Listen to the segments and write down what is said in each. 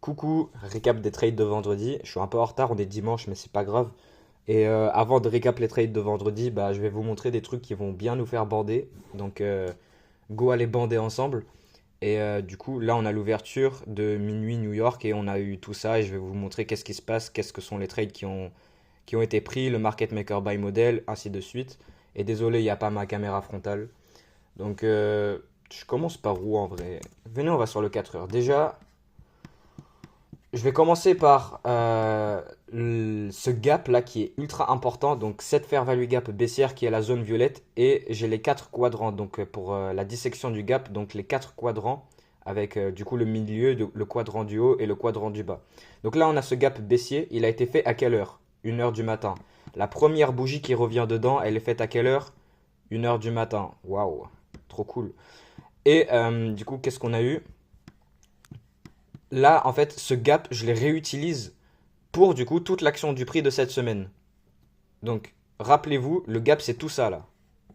Coucou, récap des trades de vendredi. Je suis un peu en retard, on est dimanche, mais c'est pas grave. Et avant de récap les trades de vendredi, bah, je vais vous montrer des trucs qui vont bien nous faire bander. Donc, go aller bander ensemble. Et du coup, là, on a l'ouverture de minuit New York et on a eu tout ça. Et je vais vous montrer qu'est-ce qui se passe, qu'est-ce que sont les trades qui ont été pris, le market maker buy model, ainsi de suite. Et désolé, il n'y a pas ma caméra frontale. Donc, je commence par où en vrai? Venez, on va sur le 4 heures. Déjà. Je vais commencer par ce gap là qui est ultra important. Donc cette fair value gap baissière qui est la zone violette. Et j'ai les quatre quadrants. Donc pour la dissection du gap, donc les quatre quadrants avec du coup le milieu, le quadrant du haut et le quadrant du bas. Donc là on a ce gap baissier. Il a été fait à quelle heure? 1 heure du matin. La première bougie qui revient dedans, elle est faite à quelle heure? 1 heure du matin. Waouh, trop cool. Et du coup qu'est-ce qu'on a eu? Là, en fait, ce gap, je les réutilise pour du coup toute l'action du prix de cette semaine. Donc, rappelez-vous, le gap, c'est tout ça là.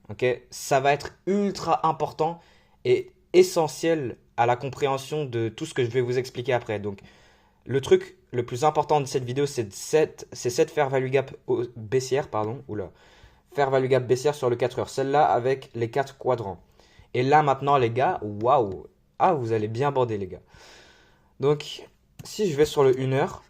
Ok? Ça va être ultra important et essentiel à la compréhension de tout ce que je vais vous expliquer après. Donc, le truc le plus important de cette vidéo, c'est cette fair value gap baissière, pardon, oula, fair value gap baissière sur le 4 heures. Celle-là avec les 4 quadrants. Et là, maintenant, les gars, waouh! Ah, vous allez bien border, les gars. Donc, si je vais sur le 1 heure,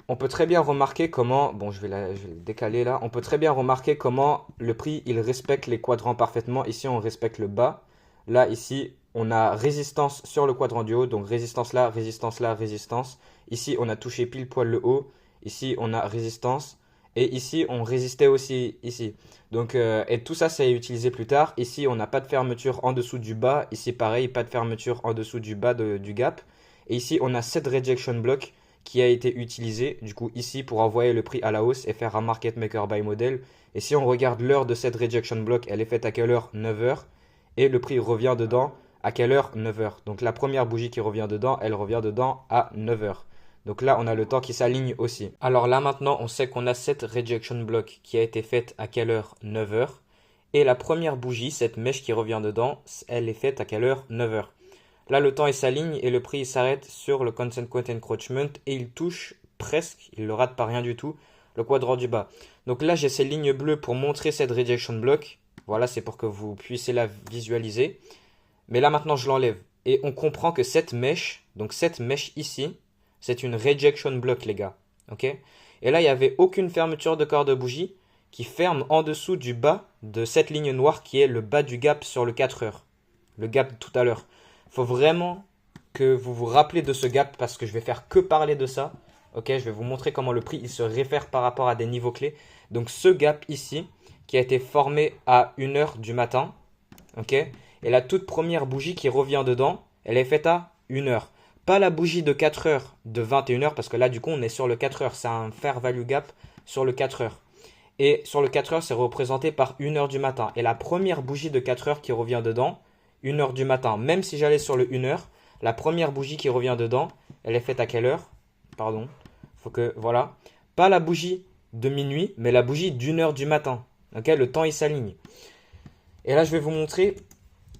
on peut très bien remarquer comment, bon, je vais le décaler là, on peut très bien remarquer comment le prix, il respecte les quadrants parfaitement. Ici, on respecte le bas. Là, ici, on a résistance sur le quadrant du haut, donc résistance là, résistance là, résistance. Ici, on a touché pile poil le haut. Ici, on a résistance. Et ici, on résistait aussi ici. Donc, et tout ça, c'est utilisé plus tard. Ici, on n'a pas de fermeture en dessous du bas. Ici, pareil, pas de fermeture en dessous du bas du gap. Et ici, on a cette rejection block qui a été utilisé du coup ici pour envoyer le prix à la hausse et faire un market maker buy model. Et si on regarde l'heure de cette rejection block, elle est faite à quelle heure? 9 heures. Et le prix revient dedans à quelle heure? 9 heures. Donc la première bougie qui revient dedans, elle revient dedans à 9 heures. Donc là, on a le temps qui s'aligne aussi. Alors là maintenant, on sait qu'on a cette rejection block qui a été faite à quelle heure? 9 heures. Et la première bougie, cette mèche qui revient dedans, elle est faite à quelle heure? 9 heures. Là, le temps il s'aligne et le prix il s'arrête sur le consequent encroachment et il touche presque, il le rate pas rien du tout, le quadrant du bas. Donc là, j'ai ces lignes bleues pour montrer cette rejection block. Voilà, c'est pour que vous puissiez la visualiser. Mais là, maintenant, je l'enlève. Et on comprend que cette mèche ici, c'est une rejection block, les gars. Ok? Et là, il n'y avait aucune fermeture de corps de bougie qui ferme en dessous du bas de cette ligne noire qui est le bas du gap sur le 4 heures. Le gap tout à l'heure. Il faut vraiment que vous vous rappelez de ce gap parce que je vais faire que parler de ça. Ok, je vais vous montrer comment le prix il se réfère par rapport à des niveaux clés. Donc ce gap ici qui a été formé à 1 heure du matin. Ok, et la toute première bougie qui revient dedans, elle est faite à 1 heure. Pas la bougie de 4 heures de 21 heures parce que là du coup on est sur le 4 heures. C'est un fair value gap sur le 4 heures. Et sur le 4 heures c'est représenté par 1 heure du matin. Et la première bougie de 4 heures qui revient dedans, 1 heure du matin. Même si j'allais sur le 1 heure, la première bougie qui revient dedans, elle est faite à quelle heure? Pardon. Faut que, voilà. Pas la bougie de minuit, mais la bougie d'1 heure du matin. Ok, le temps il s'aligne. Et là, je vais vous montrer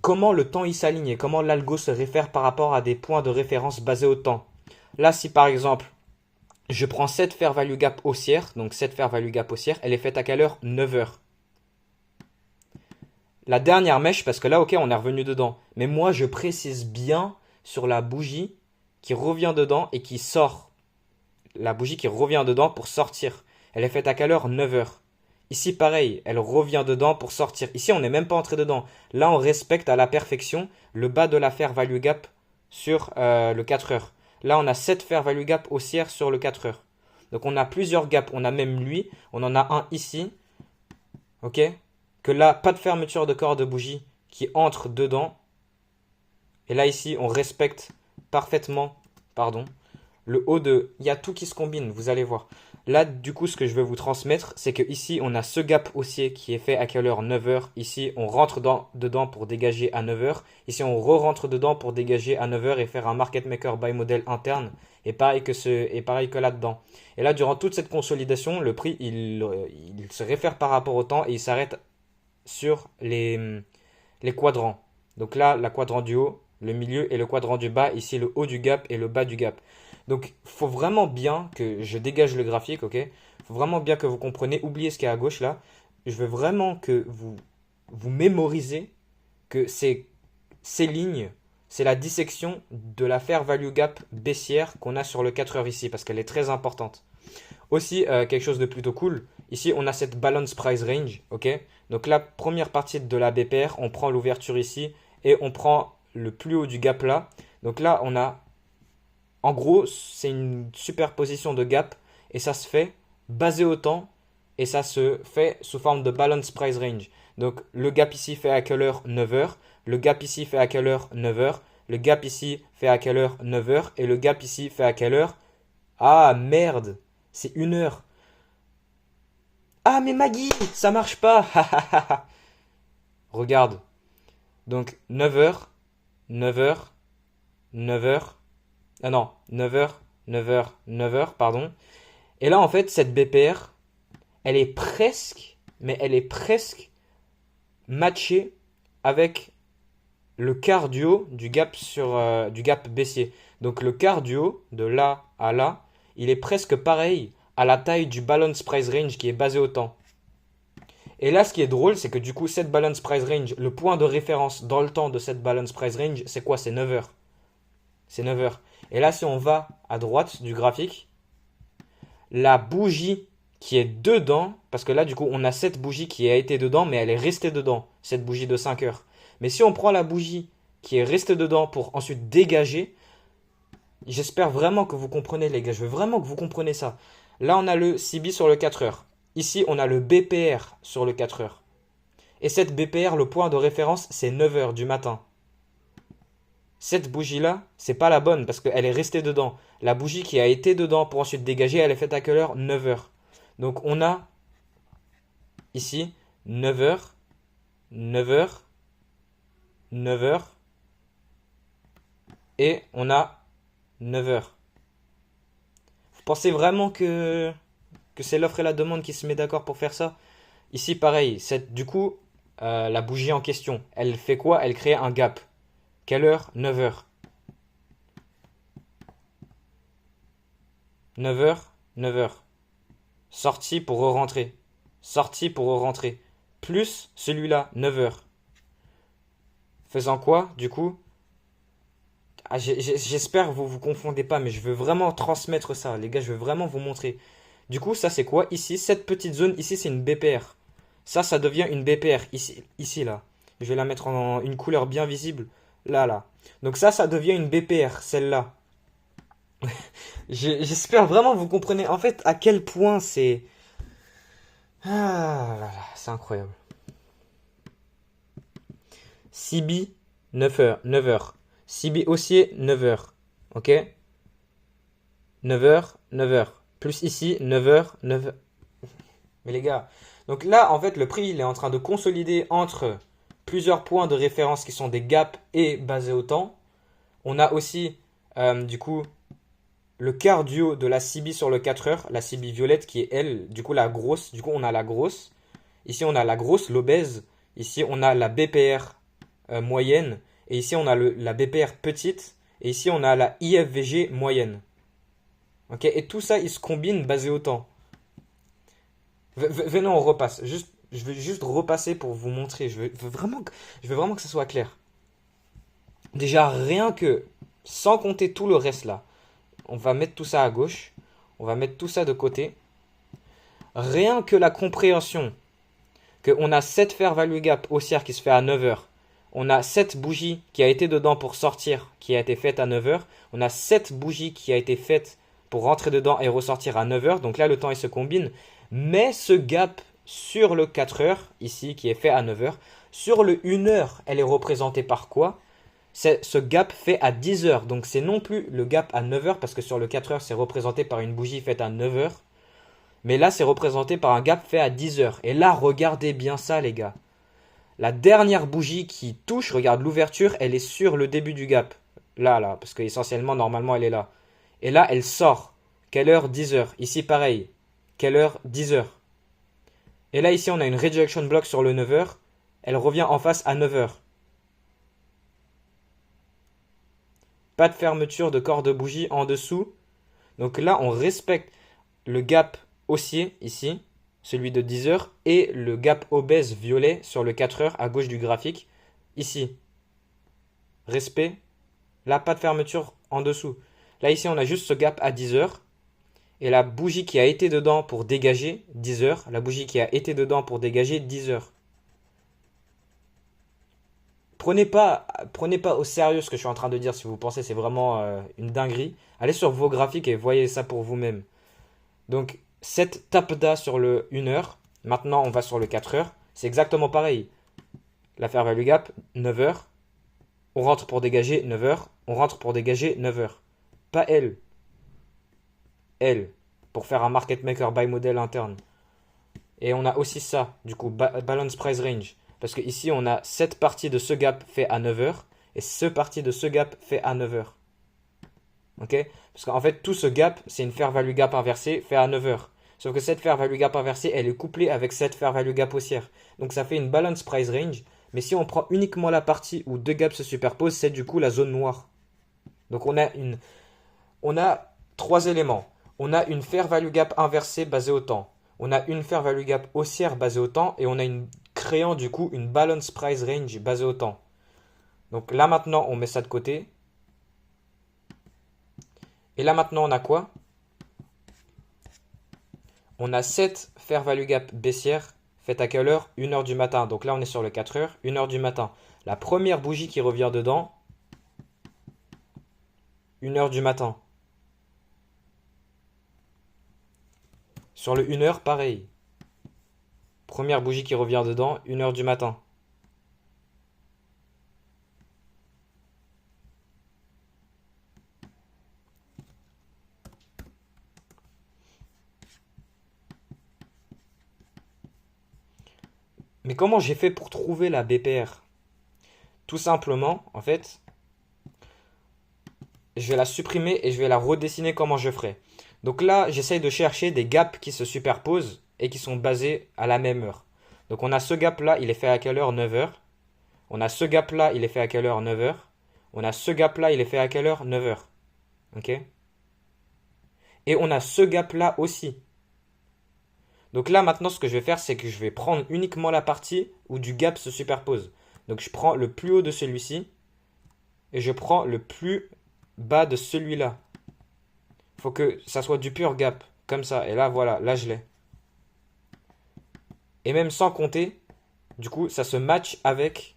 comment le temps il s'aligne et comment l'algo se réfère par rapport à des points de référence basés au temps. Là, si par exemple, je prends cette fair value gap haussière, donc cette fair value gap haussière, elle est faite à quelle heure? 9 heures. La dernière mèche, parce que là, ok, on est revenu dedans. Mais moi, je précise bien sur la bougie qui revient dedans et qui sort. La bougie qui revient dedans pour sortir. Elle est faite à quelle heure? 9 heures. Ici, pareil, elle revient dedans pour sortir. Ici, on n'est même pas entré dedans. Là, on respecte à la perfection le bas de la fair value gap sur le 4 heures. Là, on a cette fair value gap haussière sur le 4 heures. Donc, on a plusieurs gaps. On a même lui. On en a un ici. Ok? Que là, pas de fermeture de corps de bougie qui entre dedans. Et là, ici, on respecte parfaitement, pardon, le haut de... Il y a tout qui se combine, vous allez voir. Là, du coup, ce que je veux vous transmettre, c'est que ici, on a ce gap haussier qui est fait à quelle heure? 9 heures. Ici, on rentre dedans pour dégager à 9 heures. Ici, on re-rentre dedans pour dégager à 9 heures et faire un market maker buy model interne. Et pareil que là-dedans. Et là, durant toute cette consolidation, le prix, il se réfère par rapport au temps et il s'arrête sur les quadrants. Donc là, la quadrant du haut, le milieu et le quadrant du bas. Ici, le haut du gap et le bas du gap. Donc, faut vraiment bien que je dégage le graphique, ok? Faut vraiment bien que vous compreniez. Oubliez ce qui est à gauche là. Je veux vraiment que vous mémorisez que ces lignes, c'est la dissection de la fair value gap baissière qu'on a sur le 4 heures ici, parce qu'elle est très importante. Aussi, quelque chose de plutôt cool, ici on a cette balance price range, ok? Donc la première partie de la BPR, on prend l'ouverture ici et on prend le plus haut du gap là. Donc là, on a, en gros, c'est une superposition de gap et ça se fait basé au temps et ça se fait sous forme de balance price range. Donc le gap ici fait à quelle heure? 9 heures. Le gap ici fait à quelle heure? 9 heures. Le gap ici fait à quelle heure? 9 heures. Et le gap ici fait à quelle heure? Ah merde, c'est 1 heure. Ah mais Maggie, ça marche pas. Regarde. Donc 9 heures, 9 heures, 9 heures. Ah non, 9 heures, 9 heures, 9 heures, pardon. Et là en fait, cette BPR, elle est presque, mais elle est presque matchée avec le cardio du gap baissier. Donc le cardio de là à là, il est presque pareil à la taille du balance price range qui est basé au temps. Et là, ce qui est drôle, c'est que du coup, cette balance price range, le point de référence dans le temps de cette balance price range, c'est quoi? C'est 9 heures. C'est 9 heures. Et là, si on va à droite du graphique, la bougie qui est dedans, parce que là, du coup, on a cette bougie qui a été dedans, mais elle est restée dedans, cette bougie de 5 heures. Mais si on prend la bougie qui est restée dedans pour ensuite dégager, j'espère vraiment que vous comprenez, les gars. Je veux vraiment que vous compreniez ça. Là, on a le CB sur le 4 heures. Ici, on a le BPR sur le 4 heures. Et cette BPR, le point de référence, c'est 9 heures du matin. Cette bougie-là, c'est pas la bonne parce qu'elle est restée dedans. La bougie qui a été dedans pour ensuite dégager, elle est faite à quelle heure? 9 heures. Donc on a ici 9 heures, 9 heures, 9 heures et on a 9 heures. Vous pensez vraiment que c'est l'offre et la demande qui se met d'accord pour faire ça? Ici pareil, du coup, la bougie en question, elle fait quoi? Elle crée un gap. Quelle heure? 9 heures. 9 heures, 9 heures. Sortie pour re-rentrer. Sortie pour re-rentrer. Plus celui-là, 9 heures. Faisant quoi, du coup? Ah, j'espère que vous vous confondez pas, mais je veux vraiment transmettre ça. Les gars, je veux vraiment vous montrer. Du coup, ça c'est quoi? Ici, cette petite zone, ici c'est une BPR. Ça devient une BPR. Ici, là. Je vais la mettre en une couleur bien visible. Là, là. Donc ça devient une BPR, celle-là. J'espère vraiment que vous comprenez en fait à quel point c'est... Ah là là, c'est incroyable. CB, 9 heures, 9 heures. CB haussier, 9 heures. Ok? 9 heures, 9 heures. Plus ici, 9 heures, 9 heures. Mais les gars, donc là, en fait, le prix, il est en train de consolider entre plusieurs points de référence qui sont des gaps et basés au temps. On a aussi, du coup, le cardio de la CB sur le 4 heures, la CB violette qui est elle, du coup la grosse, du coup on a la grosse. Ici on a la grosse, l'obèse. Ici on a la BPR moyenne. Et ici on a la BPR petite. Et ici on a la IFVG moyenne. Ok, et tout ça il se combine basé au temps. Venez on repasse. Je vais juste repasser pour vous montrer. Je veux vraiment que ça soit clair. Déjà rien que, sans compter tout le reste là. On va mettre tout ça à gauche. On va mettre tout ça de côté. Rien que la compréhension qu'on a cette fair value gap haussière qui se fait à 9 heures. On a cette bougie qui a été dedans pour sortir, qui a été faite à 9 heures. On a cette bougie qui a été faite pour rentrer dedans et ressortir à 9 heures. Donc là, le temps, il se combine. Mais ce gap sur le 4 heures, ici, qui est fait à 9 heures, sur le 1 heure, elle est représentée par quoi? Ce gap fait à 10 heures. Donc c'est non plus le gap à 9 heures, parce que sur le 4 heures, c'est représenté par une bougie faite à 9 heures. Mais là, c'est représenté par un gap fait à 10 heures. Et là, regardez bien ça, les gars. La dernière bougie qui touche, regarde l'ouverture, elle est sur le début du gap. Là, parce qu'essentiellement, normalement, elle est là. Et là, elle sort. Quelle heure? 10 heures. Ici, pareil. Quelle heure? 10 heures. Et là, ici, on a une rejection block sur le 9 heures. Elle revient en face à 9 heures. Pas de fermeture de corps de bougie en dessous. Donc là, on respecte le gap haussier ici, celui de 10 heures, et le gap obèse violet sur le 4 heures à gauche du graphique, ici. Respect. Là, pas de fermeture en dessous. Là, ici, on a juste ce gap à 10 heures. Et la bougie qui a été dedans pour dégager 10 heures. La bougie qui a été dedans pour dégager 10 heures. Prenez pas au sérieux ce que je suis en train de dire si vous pensez que c'est vraiment une dinguerie. Allez sur vos graphiques et voyez ça pour vous-même. Donc, cette tape-da sur le 1 heure. Maintenant, on va sur le 4 heures. C'est exactement pareil. La fair value gap, 9 heures. On rentre pour dégager 9 heures. On rentre pour dégager 9 heures. Pas elle. Elle. Pour faire un market maker buy model interne. Et on a aussi ça, du coup, balance price range. Parce que ici, on a cette partie de ce gap fait à 9 heures. Et ce partie de ce gap fait à 9 heures. Ok? Parce qu'en fait, tout ce gap, c'est une fair value gap inversée fait à 9 heures. Sauf que cette fair value gap inversée, elle est couplée avec cette fair value gap haussière. Donc ça fait une balance price range. Mais si on prend uniquement la partie où deux gaps se superposent, c'est du coup la zone noire. Donc on a trois éléments. On a une fair value gap inversée basée au temps. On a une fair value gap haussière basée au temps. Et on a créant du coup une balance price range basée au temps. Donc là maintenant, on met ça de côté. Et là maintenant, on a quoi? On a cette fair value gap baissière faite à quelle heure? 1 heure du matin. Donc là, on est sur le 4 heures, 1 heure du matin. La première bougie qui revient dedans, 1 heure du matin. Sur le 1 heure, pareil. Première bougie qui revient dedans, 1 heure du matin. Mais comment j'ai fait pour trouver la BPR? Tout simplement, en fait, je vais la supprimer et je vais la redessiner comment je ferai. Donc là, j'essaye de chercher des gaps qui se superposent et qui sont basés à la même heure. Donc on a ce gap là, il est fait à quelle heure? 9 heures. On a ce gap là, il est fait à quelle heure? 9 heures. On a ce gap là, il est fait à quelle heure? 9 heures. Ok? Et on a ce gap là aussi. Donc là maintenant ce que je vais faire c'est que je vais prendre uniquement la partie où du gap se superpose. Donc je prends le plus haut de celui-ci et je prends le plus bas de celui-là. Il faut que ça soit du pur gap, comme ça. Et là voilà, là je l'ai. Et même sans compter, du coup ça se match avec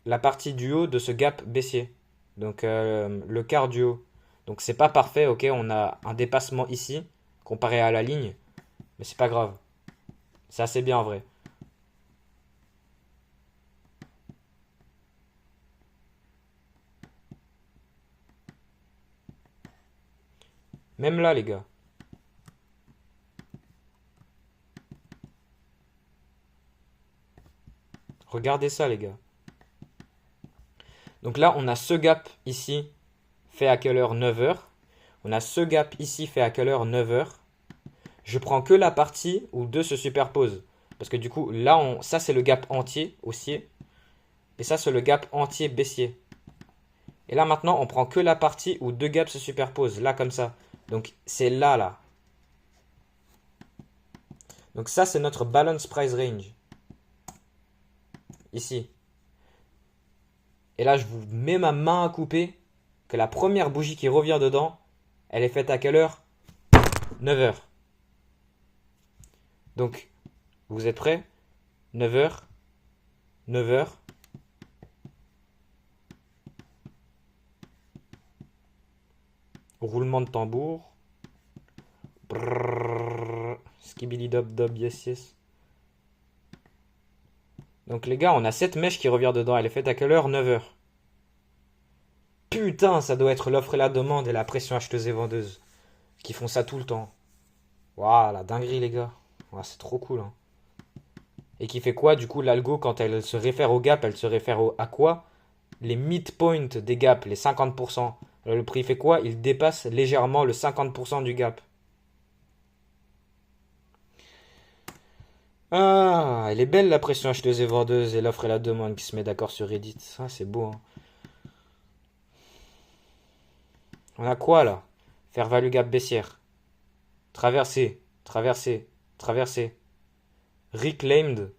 la partie du haut de ce gap baissier. Donc le quart du haut. Donc c'est pas parfait, ok, on a un dépassement ici comparé à la ligne. Mais c'est pas grave. C'est assez bien en vrai. Même là, les gars. Regardez ça, les gars. Donc là, on a ce gap ici fait à quelle heure? 9 heures. On a ce gap ici fait à quelle heure? 9 heures. Je prends que la partie où deux se superposent. Parce que du coup, là, ça c'est le gap entier haussier. Et ça c'est le gap entier baissier. Et là maintenant, on prend que la partie où deux gaps se superposent. Là comme ça. Donc c'est là, là. Donc ça c'est notre balance price range. Ici. Et là, je vous mets ma main à couper que la première bougie qui revient dedans, elle est faite à quelle heure? 9 heures. Donc, vous êtes prêts? 9 heures. 9 heures. Roulement de tambour. Brrr. Skibidi dob dob, yes yes. Donc les gars, on a cette mèche qui revient dedans. Elle est faite à quelle heure? 9 heures. Putain, ça doit être l'offre et la demande et la pression acheteuse et vendeuse qui font ça tout le temps. Waouh, la dinguerie les gars. Ouah, c'est trop cool. Hein. Et qui fait quoi du coup l'algo quand elle se réfère au gap, elle se réfère à quoi? Les midpoints des gaps, les 50%. Alors le prix fait quoi? Il dépasse légèrement le 50% du gap. Ah, elle est belle la pression acheteuse et vendeuse et l'offre et la demande qui se met d'accord sur Reddit. Ça, c'est beau. Hein. On a quoi là? Fair value gap baissière. Traversée, traversée, traversée. Reclaimed.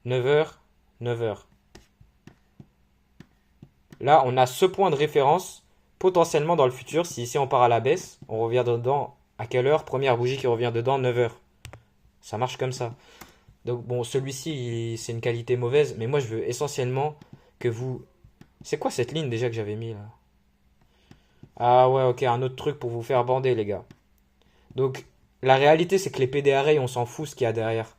9h, 9h. Là, on a ce point de référence potentiellement dans le futur. Si ici on part à la baisse, on revient dedans à quelle heure? Première bougie qui revient dedans, 9h. Ça marche comme ça. Donc bon, celui-ci, c'est une qualité mauvaise, mais moi je veux essentiellement que vous... C'est quoi cette ligne déjà que j'avais mis là? Ah ouais, ok, un autre truc pour vous faire bander les gars. Donc la réalité c'est que les PDRA, on s'en fout ce qu'il y a derrière.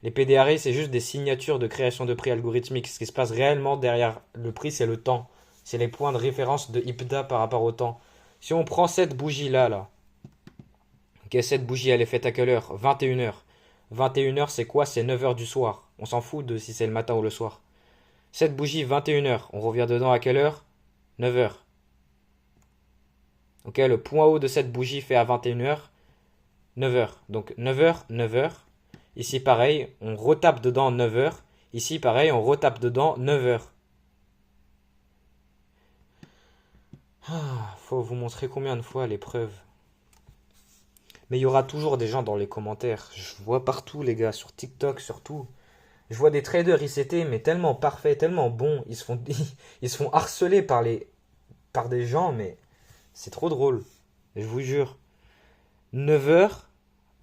Les PDRA, c'est juste des signatures de création de prix algorithmique. Ce qui se passe réellement derrière le prix, c'est le temps. C'est les points de référence de IPDA par rapport au temps. Si on prend cette bougie-là, là, ok, cette bougie, elle est faite à quelle heure? 21h. 21h, c'est quoi? C'est 9h du soir. On s'en fout de si c'est le matin ou le soir. Cette bougie, 21h. On revient dedans à quelle heure? 9h. Ok, le point haut de cette bougie fait à 21h. 9h. Donc 9h, 9h. Ici, pareil, on retape dedans 9h. Ici, pareil, on retape dedans 9h. Ah, faut vous montrer combien de fois les preuves. Mais il y aura toujours des gens dans les commentaires. Je vois partout, les gars, sur TikTok, surtout. Je vois des traders ICT, mais tellement parfaits, tellement bons. Ils se font harceler par des gens, mais c'est trop drôle. Je vous jure. 9h,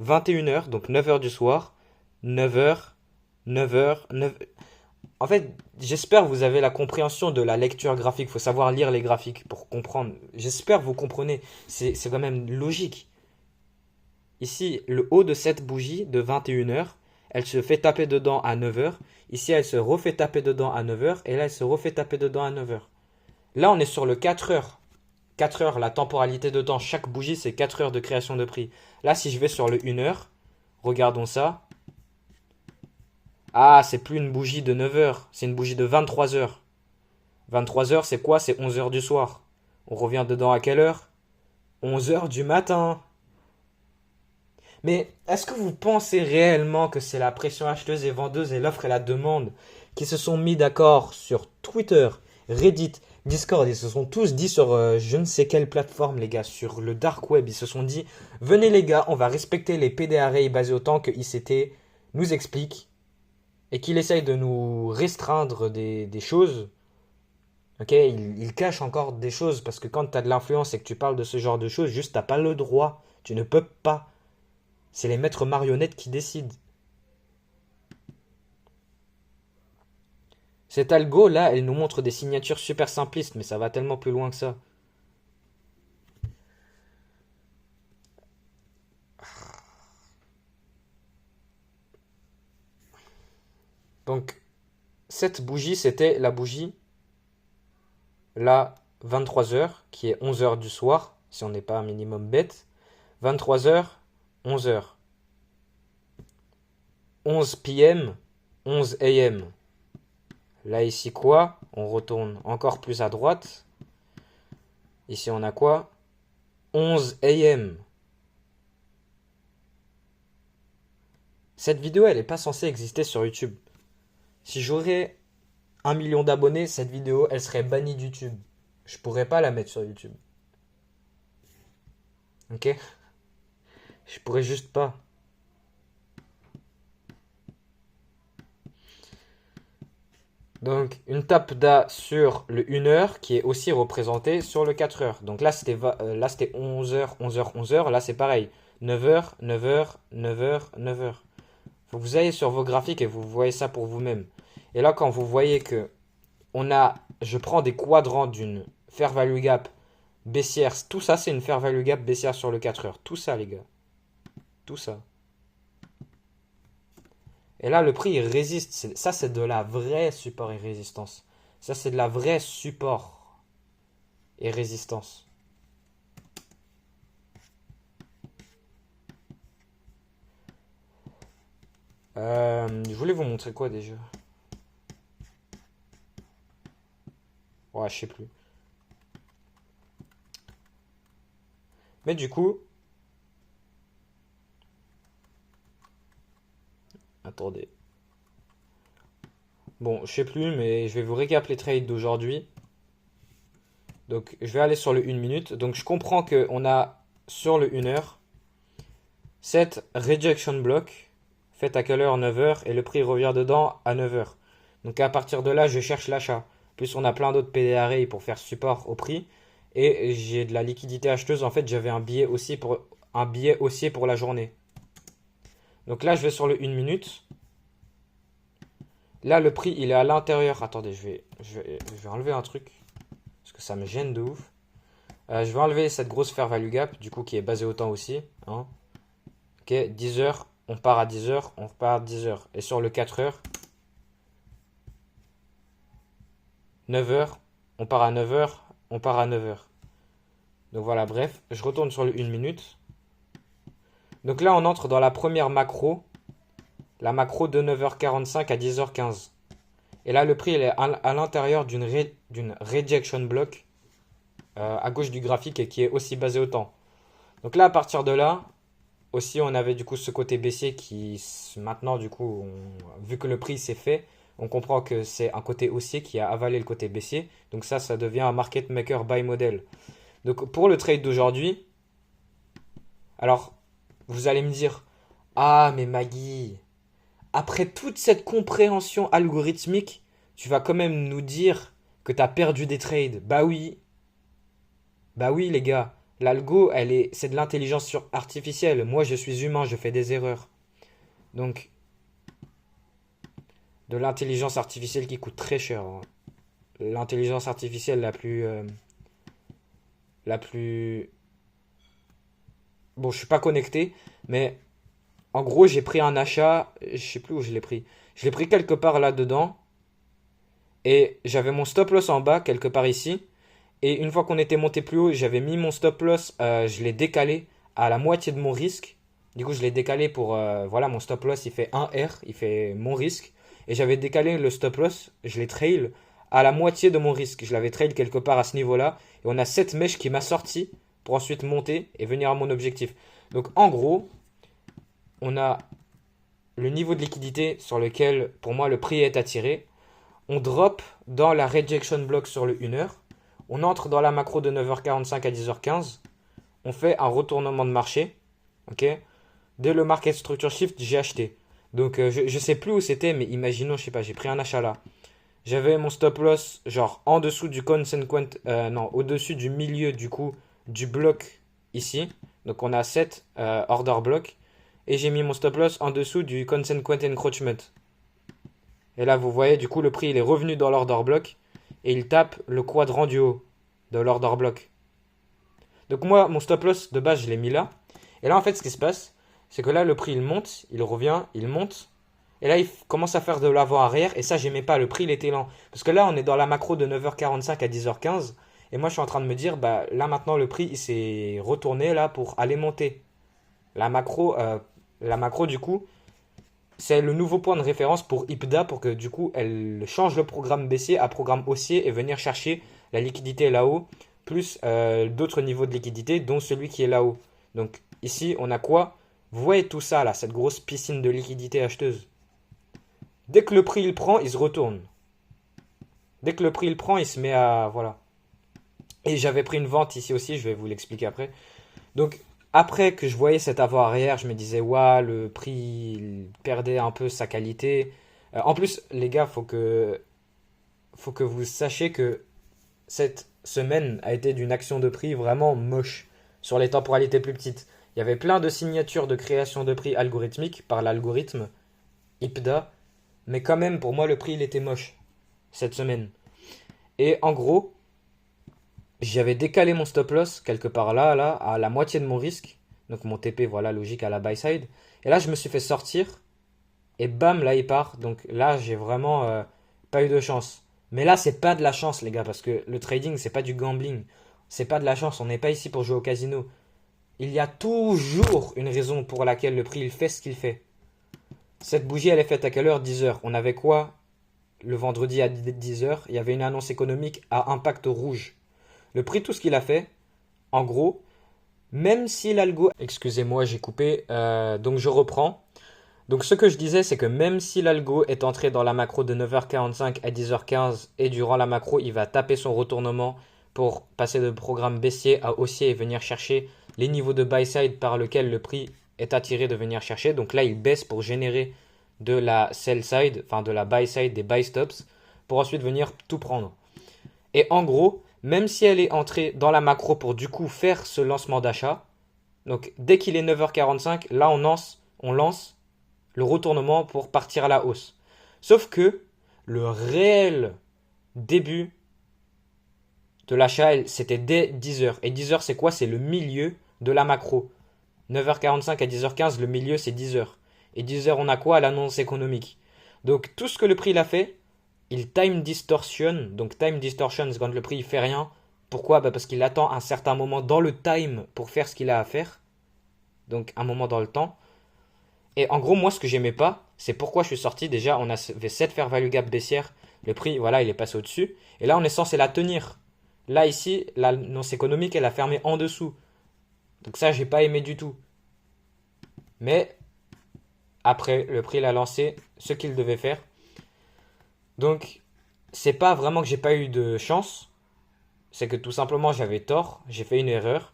21h, donc 9h du soir. 9h, 9h, 9... En fait, j'espère que vous avez la compréhension de la lecture graphique. Il faut savoir lire les graphiques pour comprendre. J'espère que vous comprenez. C'est quand même logique. Ici, le haut de cette bougie de 21h, elle se fait taper dedans à 9h. Ici, elle se refait taper dedans à 9h. Et là, elle se refait taper dedans à 9h. Là, on est sur le 4 heures. 4 heures, la temporalité de temps. Chaque bougie, c'est 4 heures de création de prix. Là, si je vais sur le 1 heure, regardons ça. Ah, c'est plus une bougie de 9 heures. C'est une bougie de 23 heures. 23 heures, c'est quoi? C'est 11 heures du soir. On revient dedans à quelle heure? 11 heures du matin. Mais est-ce que vous pensez réellement que c'est la pression acheteuse et vendeuse et l'offre et la demande qui se sont mis d'accord sur Twitter, Reddit, Discord? Ils se sont tous dit sur je ne sais quelle plateforme, les gars, sur le dark web. Ils se sont dit, venez les gars, on va respecter les PDRA basés autant que ICT nous explique et qu'il essaye de nous restreindre des choses. Ok, il cache encore des choses parce que quand tu as de l'influence et que tu parles de ce genre de choses, juste t'as pas le droit. Tu ne peux pas. C'est les maîtres marionnettes qui décident. Cette algo là, elle nous montre des signatures super simplistes, mais ça va tellement plus loin que ça. Donc, cette bougie, c'était la bougie, là, 23 heures, qui est 11 heures du soir, si on n'est pas un minimum bête. 23 heures, 11 heures. 11 p.m., 11 a.m. Là, ici, quoi? On retourne encore plus à droite. Ici, on a quoi? 11 a.m. Cette vidéo, elle n'est pas censée exister sur YouTube. Si j'aurais 1 million d'abonnés, cette vidéo, elle serait bannie de YouTube. Je pourrais pas la mettre sur YouTube. Ok? Je pourrais juste pas. Donc, une tape d'A sur le 1 heure qui est aussi représentée sur le 4 heures. Donc là, c'était 11 heures, 11 heures, 11 heures. Là, c'est pareil. 9 heures, 9 heures, 9 heures, 9 heures. Faut que vous allez sur vos graphiques et vous voyez ça pour vous-même. Et là, quand vous voyez que je prends des quadrants d'une fair value gap baissière. Tout ça, c'est une fair value gap baissière sur le 4 heures. Tout ça, les gars. Tout ça. Et là, le prix, il résiste. Ça, c'est de la vraie support et résistance. Ça, c'est de la vraie support et résistance. Je voulais vous montrer quoi déjà? Ouais, je sais plus. Mais du coup, attendez. Bon, je sais plus, mais je vais vous récap les trades d'aujourd'hui. Donc, je vais aller sur le 1 minute. Donc, je comprends qu'on a sur le 1 heure cette rejection block faite à quelle heure? 9 heures. Et le prix revient dedans à 9 heures. Donc, à partir de là, je cherche l'achat. Plus, on a plein d'autres PDRA pour faire support au prix. Et j'ai de la liquidité acheteuse. En fait, j'avais un billet haussier pour la journée. Donc là, je vais sur le 1 minute. Là, le prix, il est à l'intérieur. Attendez, je vais enlever un truc. Parce que ça me gêne de ouf. Je vais enlever cette grosse fair value gap, du coup, qui est basée au temps aussi. Hein. Ok, 10 heures, on part à 10 heures, on repart à 10 heures. Et sur le 4 heures, 9 heures, on part à 9 heures, on part à 9 heures. Donc voilà, bref, je retourne sur le 1 minute. Donc là, on entre dans la première macro. La macro de 9h45 à 10h15. Et là, le prix il est à l'intérieur d'une rejection block à gauche du graphique et qui est aussi basé au temps. Donc là, à partir de là, aussi, on avait du coup ce côté baissier qui, maintenant, du coup, vu que le prix s'est fait, on comprend que c'est un côté haussier qui a avalé le côté baissier. Donc ça devient un market maker buy model. Donc pour le trade d'aujourd'hui, alors, vous allez me dire, ah, mais Maggie, après toute cette compréhension algorithmique, tu vas quand même nous dire que tu as perdu des trades. Bah oui les gars. L'algo, c'est de l'intelligence artificielle. Moi, je suis humain, je fais des erreurs. Donc, de l'intelligence artificielle qui coûte très cher, hein. L'intelligence artificielle la plus. Bon, je suis pas connecté, mais en gros, j'ai pris un achat. Je sais plus où je l'ai pris. Je l'ai pris quelque part là-dedans. Et j'avais mon stop loss en bas, quelque part ici. Et une fois qu'on était monté plus haut, j'avais mis mon stop loss, je l'ai décalé à la moitié de mon risque. Du coup, je l'ai décalé pour, voilà, mon stop loss, il fait 1R, il fait mon risque. Et j'avais décalé le stop loss, je l'ai trail à la moitié de mon risque. Je l'avais trail quelque part à ce niveau-là. Et on a cette mèche qui m'a sorti pour ensuite monter et venir à mon objectif. Donc, en gros, on a le niveau de liquidité sur lequel, pour moi, le prix est attiré. On drop dans la rejection block sur le 1 heure. On entre dans la macro de 9h45 à 10h15. On fait un retournement de marché. Ok. Dès le market structure shift, j'ai acheté. Donc je ne sais plus où c'était, mais imaginons, je sais pas, j'ai pris un achat là. J'avais mon stop loss genre en dessous du consequent, non, au-dessus du milieu du coup du bloc ici. Donc on a 7 order block. Et j'ai mis mon stop loss en dessous du consequent encroachment. Et là vous voyez du coup le prix il est revenu dans l'order block. Et il tape le quadrant du haut de l'order block. Donc moi, mon stop loss de base, je l'ai mis là. Et là, en fait, ce qui se passe, c'est que là, le prix, il monte, il revient, il monte. Et là, il commence à faire de l'avant-arrière. Et ça, j'aimais pas. Le prix, il était lent. Parce que là, on est dans la macro de 9h45 à 10h15. Et moi, je suis en train de me dire, bah là, maintenant, le prix, il s'est retourné là pour aller monter. La macro, du coup, c'est le nouveau point de référence pour IPDA pour que du coup elle change le programme baissier à programme haussier et venir chercher la liquidité là-haut plus d'autres niveaux de liquidité dont celui qui est là-haut. Donc ici on a quoi? Vous voyez tout ça là, cette grosse piscine de liquidité acheteuse. Dès que le prix il prend, il se retourne. Dès que le prix il prend, il se met à... Voilà. Et j'avais pris une vente ici aussi, je vais vous l'expliquer après. Donc après que je voyais cet avoir arrière, je me disais, waouh, le prix il perdait un peu sa qualité. En plus, les gars, faut que vous sachiez que cette semaine a été d'une action de prix vraiment moche sur les temporalités plus petites. Il y avait plein de signatures de création de prix algorithmique par l'algorithme IPDA, mais quand même, pour moi, le prix il était moche cette semaine. Et en gros, j'avais décalé mon stop loss quelque part là, à la moitié de mon risque. Donc mon TP, voilà, logique à la buy side. Et là, je me suis fait sortir. Et bam, là, il part. Donc là, j'ai vraiment pas eu de chance. Mais là, c'est pas de la chance, les gars, parce que le trading, c'est pas du gambling. C'est pas de la chance. On n'est pas ici pour jouer au casino. Il y a toujours une raison pour laquelle le prix, il fait ce qu'il fait. Cette bougie, elle est faite à quelle heure? 10 heures. On avait quoi le vendredi à 10 heures? Il y avait une annonce économique à impact rouge. Le prix, tout ce qu'il a fait, en gros, même si l'algo... Excusez-moi, j'ai coupé. Donc je reprends. Donc ce que je disais, c'est que même si l'algo est entré dans la macro de 9h45 à 10h15 et durant la macro, il va taper son retournement pour passer de programme baissier à haussier et venir chercher les niveaux de buy side par lequel le prix est attiré de venir chercher. Donc là, il baisse pour générer de la sell side, enfin de la buy side, des buy stops, pour ensuite venir tout prendre. Et en gros, même si elle est entrée dans la macro pour du coup faire ce lancement d'achat, donc dès qu'il est 9h45, là on lance le retournement pour partir à la hausse. Sauf que le réel début de l'achat, c'était dès 10h. Et 10h, c'est quoi? C'est le milieu de la macro. 9h45 à 10h15, le milieu, c'est 10h. Et 10h, on a quoi? L'annonce économique. Donc tout ce que le prix l'a fait, il time distortion. Donc time distortion, c'est quand le prix il fait rien. Pourquoi? Parce qu'il attend un certain moment dans le time pour faire ce qu'il a à faire. Donc un moment dans le temps. Et en gros, moi, ce que j'aimais pas, c'est pourquoi je suis sorti. Déjà, on avait cette fair value gap baissière. Le prix, voilà, il est passé au-dessus. Et là, on est censé la tenir. Là, ici, l'annonce économique, elle a fermé en dessous. Donc ça, j'ai pas aimé du tout. Mais après, le prix l'a lancé ce qu'il devait faire. Donc, c'est pas vraiment que j'ai pas eu de chance. C'est que tout simplement, j'avais tort. J'ai fait une erreur.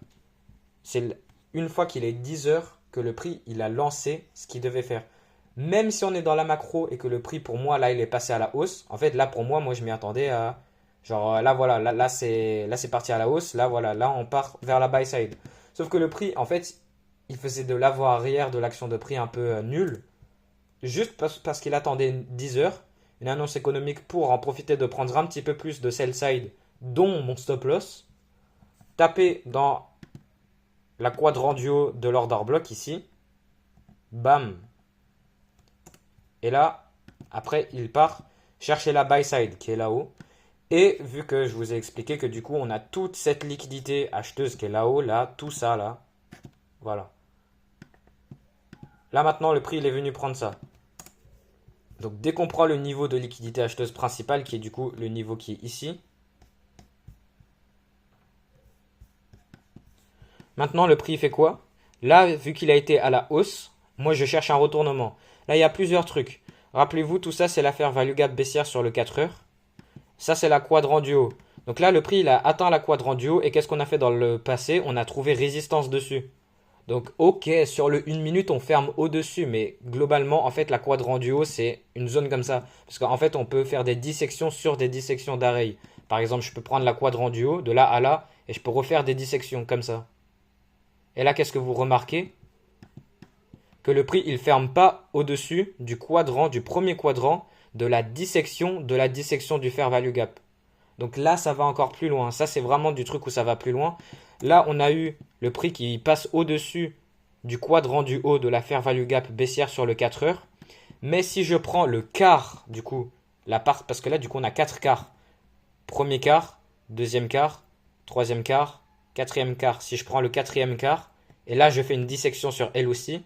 C'est une fois qu'il est 10 heures que le prix, il a lancé ce qu'il devait faire. Même si on est dans la macro et que le prix, pour moi, là, il est passé à la hausse. En fait, là, pour moi, je m'y attendais à... Genre, là, voilà, là c'est parti à la hausse. Là, voilà, là, on part vers la buy side. Sauf que le prix, en fait, il faisait de l'avant-arrière de l'action de prix un peu nulle. Juste parce qu'il attendait 10 heures, une annonce économique pour en profiter de prendre un petit peu plus de sell side, dont mon stop loss. Taper dans la quadrant du haut de l'order block ici. Bam. Et là, après, il part chercher la buy side qui est là-haut. Et vu que je vous ai expliqué que du coup, on a toute cette liquidité acheteuse qui est là-haut, là, tout ça, là. Voilà. Là, maintenant, le prix, il est venu prendre ça. Donc, dès qu'on prend le niveau de liquidité acheteuse principale, qui est du coup le niveau qui est ici. Maintenant, le prix, il fait quoi? Là, vu qu'il a été à la hausse, moi, je cherche un retournement. Là, il y a plusieurs trucs. Rappelez-vous, tout ça, c'est l'affaire value gap baissière sur le 4 heures. Ça, c'est la quadrant du haut. Donc là, le prix, il a atteint la quadrant du haut. Et qu'est-ce qu'on a fait dans le passé? On a trouvé résistance dessus. Donc, ok, sur le 1 minute, on ferme au-dessus. Mais globalement, en fait, la quadrant du haut, c'est une zone comme ça. Parce qu'en fait, on peut faire des dissections sur des dissections d'array. Par exemple, je peux prendre la quadrant du haut, de là à là, et je peux refaire des dissections comme ça. Et là, qu'est-ce que vous remarquez? Que le prix, il ferme pas au-dessus du quadrant, du premier quadrant, de la dissection du fair value gap. Donc là, ça va encore plus loin. Ça, c'est vraiment du truc où ça va plus loin. Là, on a eu le prix qui passe au-dessus du quadrant du haut de la fair value gap baissière sur le 4 heures. Mais si je prends le quart, du coup, la part, parce que là, du coup, on a 4 quarts. Premier quart, deuxième quart, troisième quart, quatrième quart. Si je prends le quatrième quart, et là, je fais une dissection sur elle aussi.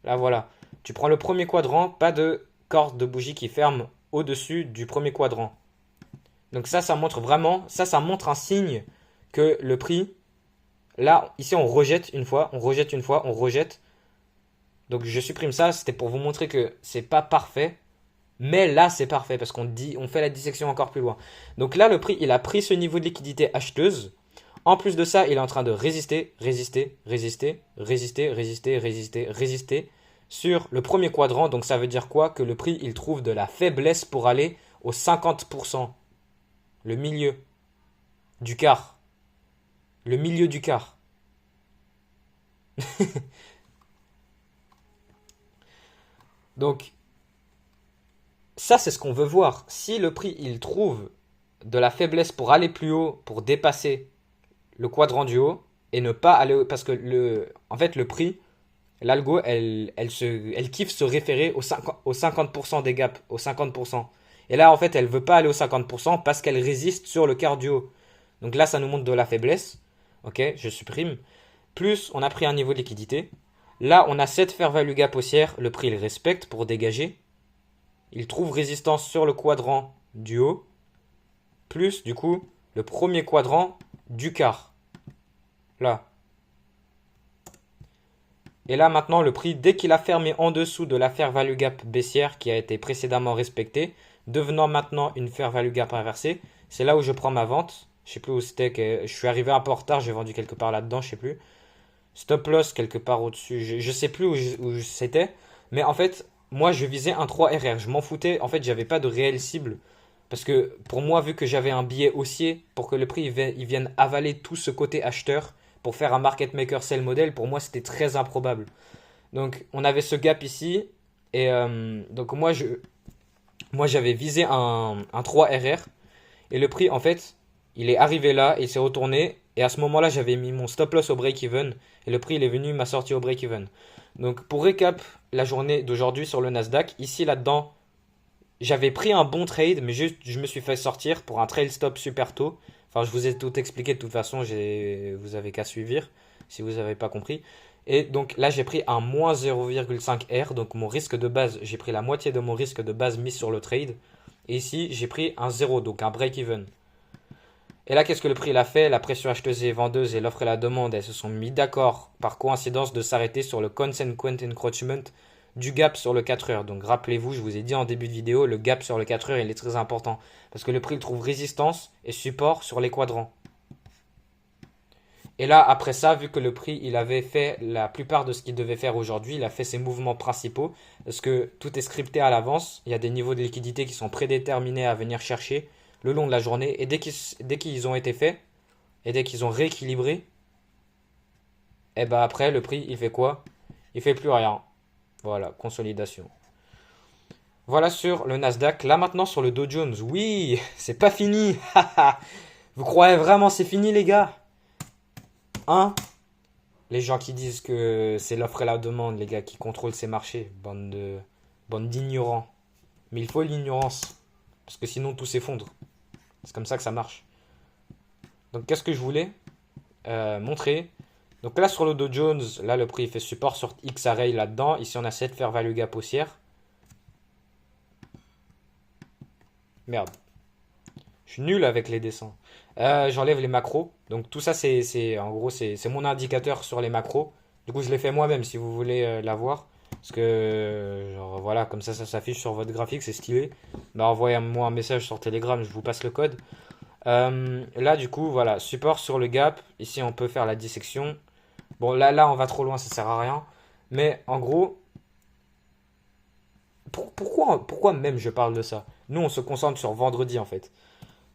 Là, voilà. Tu prends le premier quadrant, pas de corde de bougie qui ferme au-dessus du premier quadrant. Donc ça montre vraiment, ça montre un signe que le prix, là, ici on rejette une fois, on rejette une fois, on rejette. Donc je supprime ça, c'était pour vous montrer que c'est pas parfait. Mais là c'est parfait parce on fait la dissection encore plus loin. Donc là le prix, il a pris ce niveau de liquidité acheteuse. En plus de ça, il est en train de résister, résister, résister, résister, résister, résister, résister sur le premier quadrant. Donc ça veut dire quoi? Que le prix, il trouve de la faiblesse pour aller au 50%. Le milieu du quart. Le milieu du quart. Donc, ça, c'est ce qu'on veut voir. Si le prix, il trouve de la faiblesse pour aller plus haut, pour dépasser le quadrant du haut, et ne pas aller... Parce que, en fait, le prix, l'algo, elle kiffe se référer au 50% des gaps, au 50%. Et là, en fait, elle veut pas aller au 50% parce qu'elle résiste sur le quart du haut. Donc là, ça nous montre de la faiblesse. Ok, je supprime. Plus, on a pris un niveau de liquidité. Là, on a cette fair value gap haussière. Le prix, il respecte pour dégager. Il trouve résistance sur le quadrant du haut. Plus, du coup, le premier quadrant du quart. Là. Et là maintenant le prix, dès qu'il a fermé en dessous de la fair value gap baissière qui a été précédemment respectée, devenant maintenant une fair value gap inversée, c'est là où je prends ma vente. Je sais plus où c'était, je suis arrivé un peu en retard, j'ai vendu quelque part là-dedans, je sais plus. Stop loss quelque part au-dessus, je sais plus où c'était. Mais en fait, moi je visais un 3RR, je m'en foutais. En fait, j'avais pas de réelle cible. Parce que pour moi, vu que j'avais un billet haussier, pour que le prix il vienne avaler tout ce côté acheteur, pour faire un market maker sell model, pour moi c'était très improbable. Donc on avait ce gap ici. Et donc moi j'avais visé un 3RR. Et le prix, en fait, il est arrivé là, il s'est retourné. Et à ce moment-là, j'avais mis mon stop loss au break-even. Et le prix, il est venu, il m'a sorti au break-even. Donc, pour récap la journée d'aujourd'hui sur le Nasdaq, ici, là-dedans, j'avais pris un bon trade, mais juste, je me suis fait sortir pour un trail stop super tôt. Enfin, je vous ai tout expliqué de toute façon, vous avez qu'à suivre si vous n'avez pas compris. Et donc là, j'ai pris un moins 0,5R. Donc, mon risque de base, j'ai pris la moitié de mon risque de base mis sur le trade. Et ici, j'ai pris un 0, donc un break-even. Et là, qu'est-ce que le prix a fait? La pression acheteuse et vendeuse et l'offre et la demande, elles se sont mis d'accord par coïncidence de s'arrêter sur le consequent encroachment du gap sur le 4 heures. Donc rappelez-vous, je vous ai dit en début de vidéo, le gap sur le 4 heures, il est très important. Parce que le prix il trouve résistance et support sur les quadrants. Et là, après ça, vu que le prix, il avait fait la plupart de ce qu'il devait faire aujourd'hui, il a fait ses mouvements principaux, parce que tout est scripté à l'avance, il y a des niveaux de liquidité qui sont prédéterminés à venir chercher le long de la journée, et dès qu'ils ont été faits, et dès qu'ils ont rééquilibré, et ben après, le prix, il fait quoi? Il fait plus rien. Voilà, consolidation. Voilà sur le Nasdaq. Là maintenant sur le Dow Jones. Oui, c'est pas fini. Vous croyez vraiment c'est fini les gars? Hein? Les gens qui disent que c'est l'offre et la demande, les gars qui contrôlent ces marchés. Bande d'ignorants. Mais il faut l'ignorance. Parce que sinon tout s'effondre. C'est comme ça que ça marche. Donc qu'est-ce que je voulais montrer? Donc là sur le Dow Jones, là le prix fait support sur XRA là-dedans. Ici on a cette fair value gap haussière. Merde. Je suis nul avec les dessins. J'enlève les macros. Donc tout ça en gros c'est mon indicateur sur les macros. Du coup je l'ai fait moi-même si vous voulez l'avoir. Parce que genre voilà comme ça s'affiche sur votre graphique, c'est stylé. Bah envoyez-moi un message sur Telegram, je vous passe le code. Là du coup voilà, support sur le gap. Ici on peut faire la dissection. Bon là on va trop loin, ça sert à rien. Mais en gros, pourquoi même je parle de ça? Nous on se concentre sur vendredi en fait.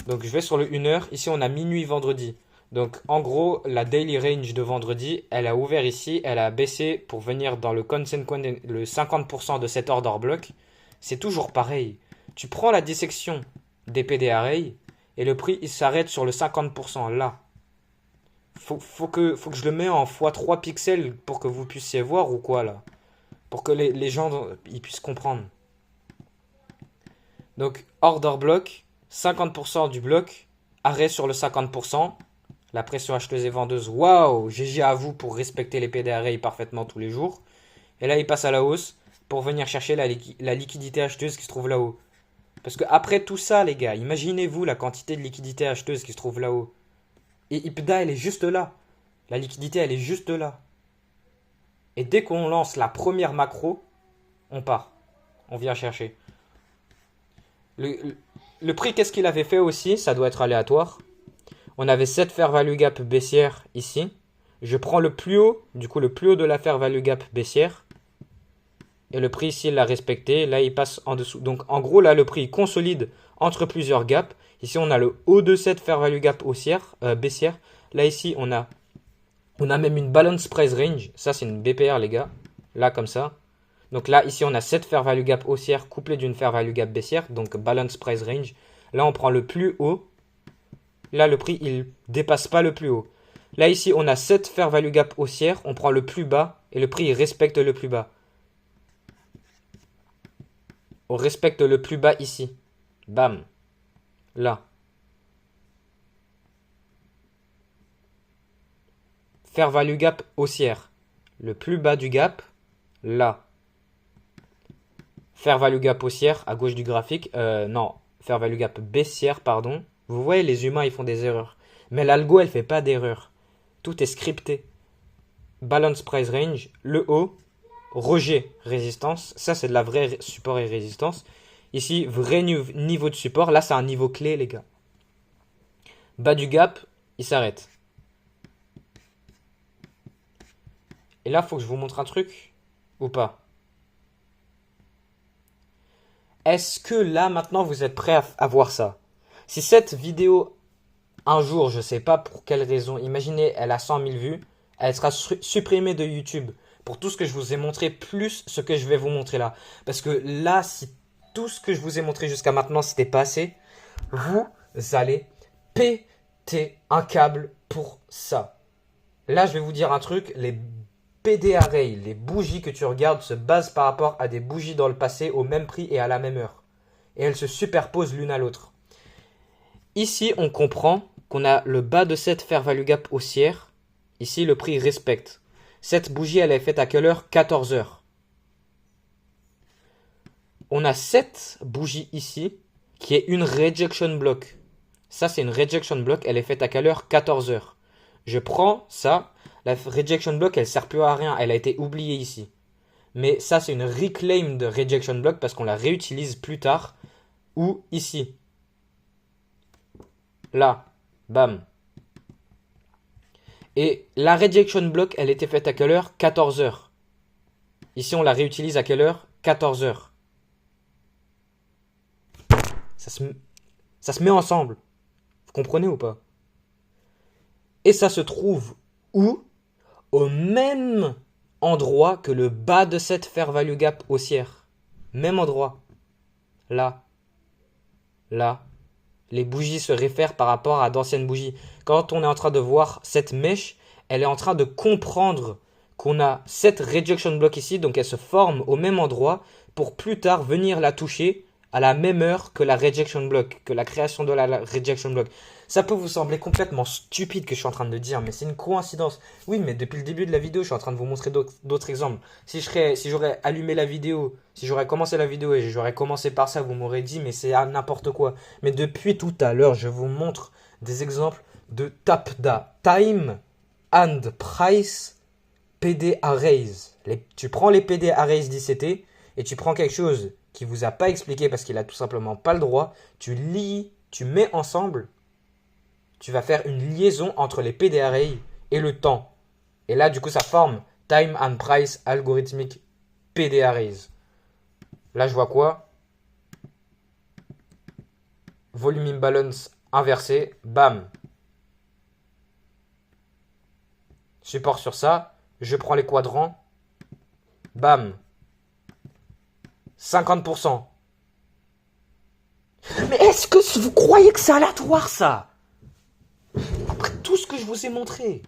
Donc je vais sur le 1 heure. Ici on a minuit vendredi. Donc en gros la daily range de vendredi, elle a ouvert ici, elle a baissé pour venir dans le 50% de cet order block. C'est toujours pareil. Tu prends la dissection des PDRA et le prix il s'arrête sur le 50% là. Faut que je le mette en x3 pixels pour que vous puissiez voir ou quoi là. Pour que les gens ils puissent comprendre. Donc order block, 50% du bloc, arrêt sur le 50%, la pression acheteuse et vendeuse, waouh, GG à vous pour respecter les PDRA parfaitement tous les jours. Et là il passe à la hausse pour venir chercher la liquidité acheteuse qui se trouve là-haut. Parce que après tout ça les gars, imaginez-vous la quantité de liquidité acheteuse qui se trouve là-haut. Et IPDA elle est juste là. La liquidité elle est juste là. Et dès qu'on lance la première macro, on part. On vient chercher. Le prix, qu'est-ce qu'il avait fait aussi? Ça doit être aléatoire. On avait cette fair value gap baissière ici. Je prends le plus haut, du coup le plus haut de la fair value gap baissière. Et le prix ici, il l'a respecté. Là, il passe en dessous. Donc en gros, là, le prix il consolide entre plusieurs gaps. Ici, on a le haut de cette fair value gap haussière, baissière. Là, ici, on a même une balance price range. Ça, c'est une BPR, les gars. Là, comme ça. Donc là, ici, on a cette fair value gap haussière couplée d'une fair value gap baissière. Donc balance price range. Là, on prend le plus haut. Là, le prix, il dépasse pas le plus haut. Là, ici, on a cette fair value gap haussière. On prend le plus bas. Et le prix, il respecte le plus bas. On respecte le plus bas ici. Bam. Là. Fair value gap haussière. Le plus bas du gap. Là. Fair value gap haussière à gauche du graphique. Non. Fair value gap baissière, pardon. Vous voyez, les humains, ils font des erreurs. Mais l'algo, elle fait pas d'erreur. Tout est scripté. balance price range, le haut, rejet, résistance. Ça, c'est de la vraie support et résistance. Ici, vrai niveau de support. Là, c'est un niveau clé, les gars. Bas du gap, il s'arrête. Et là, faut que je vous montre un truc ou pas? Est-ce que là, maintenant, vous êtes prêts à voir ça? Si cette vidéo, un jour, je sais pas pour quelle raison, imaginez, elle a 100 000 vues, elle sera supprimée de YouTube pour tout ce que je vous ai montré, plus ce que je vais vous montrer là. Parce que là, si tout ce que je vous ai montré jusqu'à maintenant, c'était pas assez, vous allez péter un câble pour ça. Là, je vais vous dire un truc, les PD Array, les bougies que tu regardes se basent par rapport à des bougies dans le passé au même prix et à la même heure. Et elles se superposent l'une à l'autre. Ici, on comprend qu'on a le bas de cette fair value gap haussière. Ici, le prix respecte. Cette bougie, elle est faite à quelle heure? 14 heures. On a cette bougie ici, qui est une rejection block. Ça, c'est une rejection block. Elle est faite à quelle heure? 14 heures. Je prends ça. La rejection block, elle sert plus à rien. Elle a été oubliée ici. Mais ça, c'est une reclaimed rejection block parce qu'on la réutilise plus tard. Ou ici. Là. Bam. Et la rejection block, elle était faite à quelle heure? 14 heures. Ici, on la réutilise à quelle heure? 14 heures. Ça se met ensemble. Vous comprenez ou pas? Et ça se trouve où? Au même endroit que le bas de cette fair value gap haussière. Même endroit. Là. Là. Les bougies se réfèrent par rapport à d'anciennes bougies. Quand on est en train de voir cette mèche, elle est en train de comprendre qu'on a cette rejection block ici. Donc elle se forme au même endroit pour plus tard venir la toucher à la même heure que la rejection block, que la création de la rejection block. Ça peut vous sembler complètement stupide que je suis en train de dire, mais c'est une coïncidence. Oui, mais depuis le début de la vidéo, je suis en train de vous montrer d'autres exemples. Si j'aurais allumé la vidéo, si j'aurais commencé la vidéo et j'aurais commencé par ça, vous m'aurez dit, mais c'est n'importe quoi. Mais depuis tout à l'heure, je vous montre des exemples de TAPDA, Time and Price PD Arrays. Tu prends les PD Arrays d'ICT et tu prends quelque chose qui vous a pas expliqué parce qu'il a tout simplement pas le droit, tu lis, tu mets ensemble, tu vas faire une liaison entre les PD Arrays et le temps. Et là, du coup, ça forme Time and Price Algorithmic PD Arrays. Là, je vois quoi? Volume imbalance inversé, bam. Support sur ça, je prends les quadrants, bam. 50%. Mais est-ce que vous croyez que c'est aléatoire ça? Après tout ce que je vous ai montré.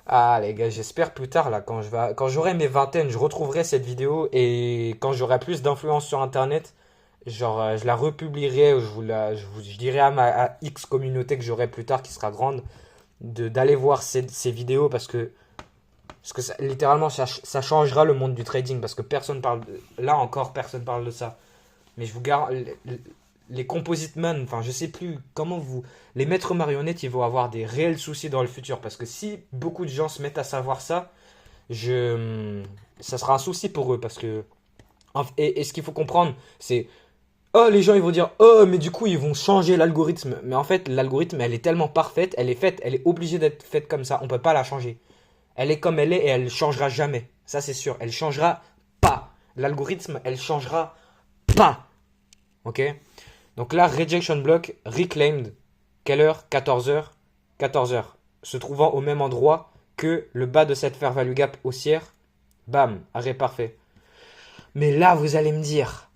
Ah les gars, j'espère plus tard là, quand j'aurai mes vingtaines, je retrouverai cette vidéo et quand j'aurai plus d'influence sur internet, genre je la republierai, je dirai à X communauté que j'aurai plus tard qui sera grande d'aller voir ces vidéos parce que ça, littéralement, ça changera le monde du trading parce que personne parle. Là encore, personne parle de ça. Mais je vous garantis, les composite men, enfin, je sais plus comment vous. Les maîtres marionnettes, ils vont avoir des réels soucis dans le futur parce que si beaucoup de gens se mettent à savoir ça, ça sera un souci pour eux parce que. Et ce qu'il faut comprendre, c'est. Oh, les gens, ils vont dire, oh, mais du coup, ils vont changer l'algorithme. Mais en fait, l'algorithme, elle est tellement parfaite, elle est obligée d'être faite comme ça. On peut pas la changer. Elle est comme elle est et elle changera jamais. Ça, c'est sûr. Elle changera pas. L'algorithme, elle changera pas. Ok? Donc là, rejection block, reclaimed. Quelle heure? 14 heures. 14 heures. Se trouvant au même endroit que le bas de cette fair value gap haussière. Bam. Arrêt parfait. Mais là, vous allez me dire,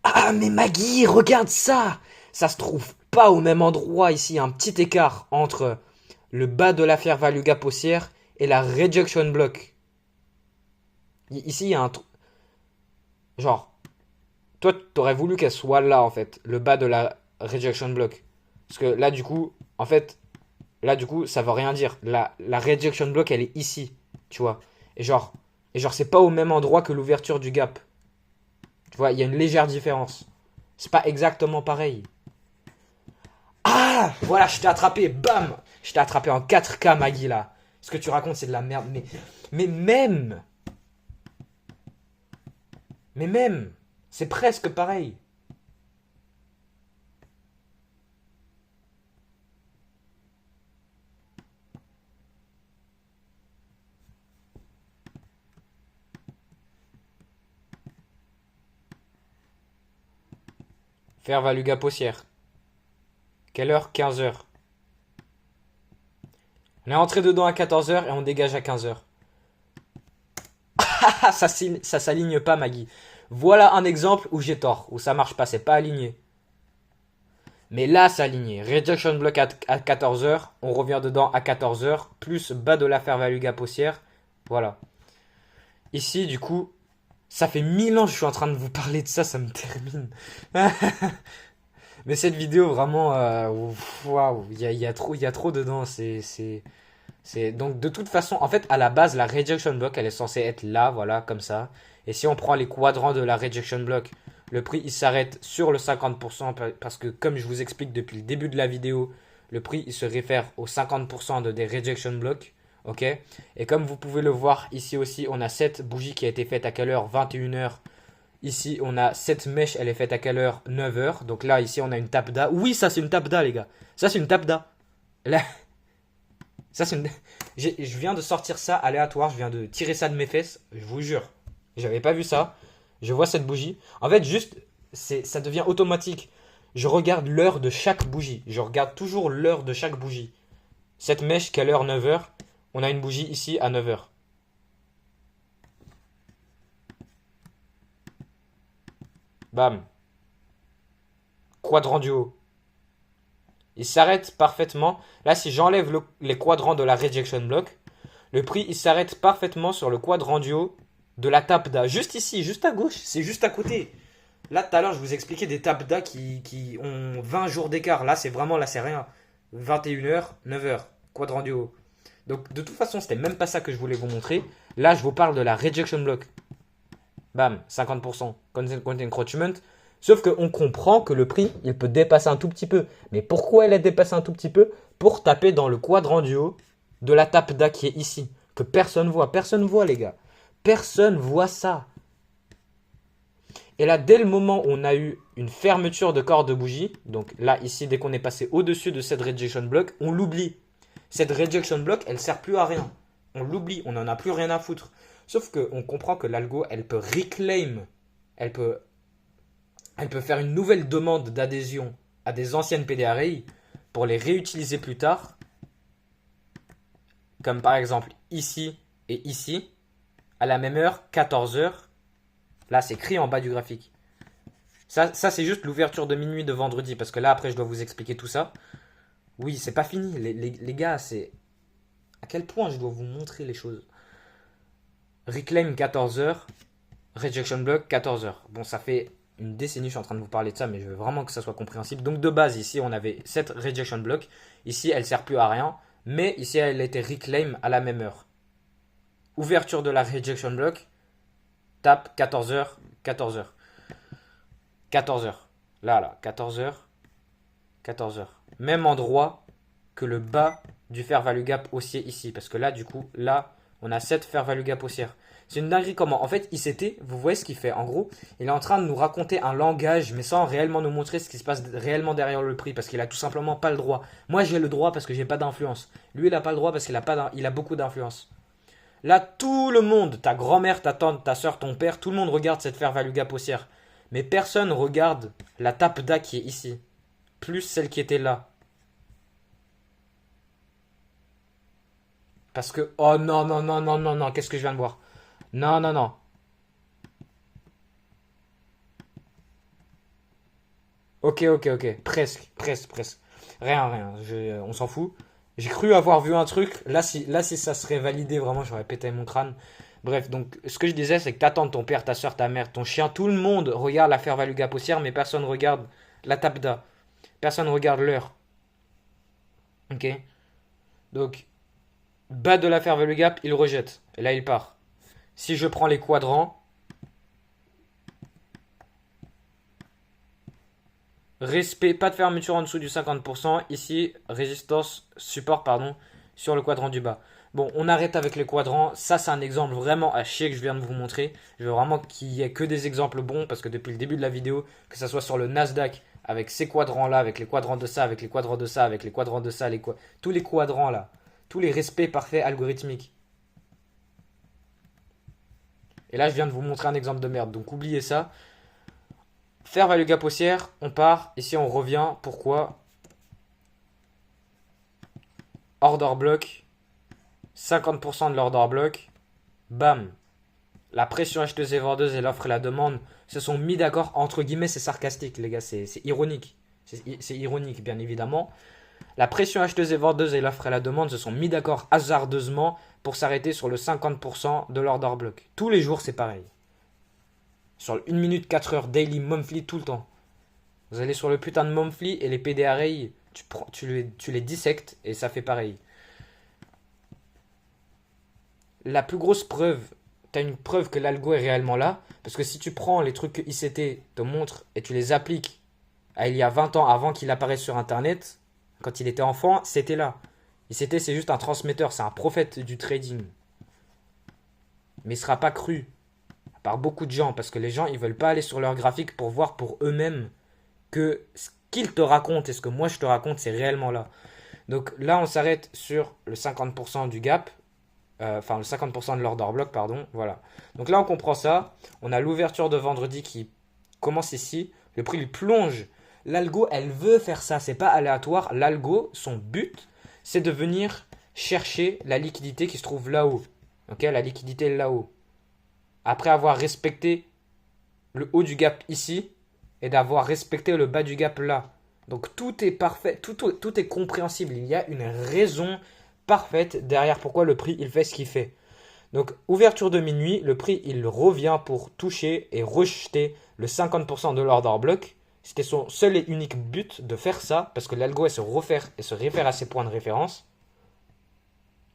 ah, mais Maggie, regarde ça! Ça se trouve pas au même endroit ici. Un petit écart entre le bas de la fair value gap haussière et la rejection block. Ici, il y a un truc. Genre, toi, t'aurais voulu qu'elle soit là, en fait, le bas de la rejection block. Parce que là, du coup, en fait, là, du coup, ça veut rien dire. La rejection block, elle est ici, tu vois. Et genre, c'est pas au même endroit que l'ouverture du gap. Tu vois, il y a une légère différence. C'est pas exactement pareil. Ah, Ah, voilà, je t'ai attrapé, bam. Je t'ai attrapé en 4K, Maggie, là. Ce que tu racontes, c'est de la merde. Mais même, mais même, c'est presque pareil. Faire value gap haussière. Quelle heure? 15 heures. On est rentré dedans à 14 heures et on dégage à 15 heures. Ah, ça s'aligne pas, Maggie. Voilà un exemple où j'ai tort, où ça marche pas, c'est pas aligné. Mais là, c'est aligné. Rejection block à 14 heures, on revient dedans à 14 heures, plus bas de la fair value gap haussière. Voilà. Ici, du coup, ça fait 1000 ans que je suis en train de vous parler de ça, ça me termine. Mais cette vidéo, vraiment, waouh, il y a trop dedans. Donc, de toute façon, en fait, à la base, la rejection block, elle est censée être là, voilà, comme ça. Et si on prend les quadrants de la rejection block, le prix, il s'arrête sur le 50% parce que, comme je vous explique depuis le début de la vidéo, le prix, il se réfère aux 50% de des rejection blocks. Ok. Et comme vous pouvez le voir ici aussi, on a cette bougie qui a été faite à quelle heure? 21 heures. Ici, on a cette mèche, elle est faite à quelle heure? 9 heures. Donc là, ici, on a une tapda. Oui, ça, c'est une tapda, les gars. Ça, c'est une tapda. Là, ça, c'est une... Je viens de sortir ça aléatoire. Je viens de tirer ça de mes fesses. Je vous jure. J'avais pas vu ça. Je vois cette bougie. En fait, juste, ça devient automatique. Je regarde l'heure de chaque bougie. Je regarde toujours l'heure de chaque bougie. Cette mèche, quelle heure? 9 heures. On a une bougie ici à 9 heures. Bam. Quadrant du haut. Il s'arrête parfaitement. Là, si j'enlève les quadrants de la rejection block, le prix, il s'arrête parfaitement sur le quadrant du haut de la tapda. Juste ici, juste à gauche, c'est juste à côté. Là, tout à l'heure, je vous expliquais des tapda qui ont 20 jours d'écart. Là, c'est vraiment, là, c'est rien. 21 heures, 9 heures, quadrant du haut. Donc, de toute façon, c'était même pas ça que je voulais vous montrer. Là, je vous parle de la rejection block. Bam, 50%. Content encroachment. Sauf qu'on comprend que le prix, il peut dépasser un tout petit peu. Mais pourquoi il a dépassé un tout petit peu? Pour taper dans le quadrant du haut de la tapda qui est ici. Que personne voit. Personne voit, les gars. Personne voit ça. Et là, dès le moment où on a eu une fermeture de corps de bougie, donc là, ici, dès qu'on est passé au-dessus de cette rejection block, on l'oublie. Cette rejection block, elle sert plus à rien. On l'oublie, on n'en a plus rien à foutre. Sauf qu'on comprend que l'algo, elle peut reclaim, elle peut faire une nouvelle demande d'adhésion à des anciennes PDRI pour les réutiliser plus tard, comme par exemple ici et ici, à la même heure, 14 heures. Là, c'est écrit en bas du graphique. Ça c'est juste l'ouverture de minuit de vendredi, parce que là, après, je dois vous expliquer tout ça. Oui, c'est pas fini, les gars, c'est... À quel point je dois vous montrer les choses. Reclaim 14 heures, rejection block 14 heures. Bon, ça fait une décennie que je suis en train de vous parler de ça, mais je veux vraiment que ça soit compréhensible. Donc de base, ici, on avait cette rejection block. Ici, elle sert plus à rien, mais ici, elle a été reclaim à la même heure. Ouverture de la rejection block, tape 14 heures, 14 heures. 14 heures. Là, 14 heures, 14 heures. Même endroit que le bas du fair value gap haussier ici, parce que là, du coup, là, on a cette fair value gap haussière. C'est une dinguerie comment. En fait, ICT, vous voyez ce qu'il fait. En gros, il est en train de nous raconter un langage, mais sans réellement nous montrer ce qui se passe réellement derrière le prix, parce qu'il a tout simplement pas le droit. Moi, j'ai le droit parce que j'ai pas d'influence. Lui, il a pas le droit parce qu'il a beaucoup d'influence. Là, tout le monde, ta grand-mère, ta tante, ta soeur, ton père, tout le monde regarde cette fair value gap haussière. Mais personne regarde la tapda qui est ici, plus celle qui était là. Parce que, oh non, non, non, non, non, non, qu'est-ce que je viens de voir? Non, non, non. Ok, ok, ok. Presque, presque, presque. Rien, rien. On s'en fout. J'ai cru avoir vu un truc. Là, si ça serait validé, vraiment, j'aurais pété mon crâne. Bref, donc, ce que je disais, c'est que ta tante, ton père, ta soeur, ta mère, ton chien, tout le monde regarde la fair value gap haussière, mais personne regarde la tapda. Personne regarde l'heure. Ok? Donc, bas de la fair value gap, il rejette. Et là, il part. Si je prends les quadrants, Respect, pas de fermeture en dessous du 50%. Ici, résistance, support, pardon, sur le quadrant du bas. Bon, on arrête avec les quadrants. Ça, c'est un exemple vraiment à chier que je viens de vous montrer. Je veux vraiment qu'il y ait que des exemples bons parce que depuis le début de la vidéo, que ça soit sur le Nasdaq, avec ces quadrants-là, avec les quadrants de ça, avec les quadrants de ça, avec les quadrants de ça, tous les quadrants-là, tous les respects parfaits algorithmiques. Et là, je viens de vous montrer un exemple de merde. Donc, oubliez ça. Fair value gap haussière, on part. Ici, on revient. Pourquoi? Order block. 50% de l'order block. Bam. La pression acheteuse et vendeuse et l'offre et la demande se sont mis d'accord. Entre guillemets, c'est sarcastique, les gars. C'est ironique. C'est ironique, bien évidemment. La pression acheteuse et vendeuse et l'offre et la demande se sont mis d'accord hasardeusement pour s'arrêter sur le 50% de l'order block. Tous les jours, c'est pareil. Sur 1 minute, 4 heures, daily, monthly, tout le temps. Vous allez sur le putain de monthly et les PDRI, tu les dissectes et ça fait pareil. La plus grosse preuve, tu as une preuve que l'algo est réellement là. Parce que si tu prends les trucs que ICT te montre et tu les appliques à il y a 20 ans avant qu'il apparaisse sur Internet, quand il était enfant, c'était là. ICT, c'est juste un transmetteur, c'est un prophète du trading. Mais il ne sera pas cru par beaucoup de gens parce que les gens, ils veulent pas aller sur leur graphique pour voir pour eux-mêmes que ce qu'ils te racontent et ce que moi je te raconte, c'est réellement là. Donc là, on s'arrête sur le 50% du gap. Enfin, le 50% de l'order block, pardon. Voilà. Donc là, on comprend ça. On a l'ouverture de vendredi qui commence ici. Le prix, il plonge. L'algo, elle veut faire ça. C'est pas aléatoire. L'algo, son but, c'est de venir chercher la liquidité qui se trouve là-haut. Ok, la liquidité est là-haut. Après avoir respecté le haut du gap ici et d'avoir respecté le bas du gap là. Donc tout est parfait, tout est compréhensible. Il y a une raison parfaite derrière pourquoi le prix il fait ce qu'il fait. Donc ouverture de minuit, le prix il revient pour toucher et rejeter le 50% de l'order block. C'était son seul et unique but de faire ça parce que l'algo elle se réfère à ses points de référence.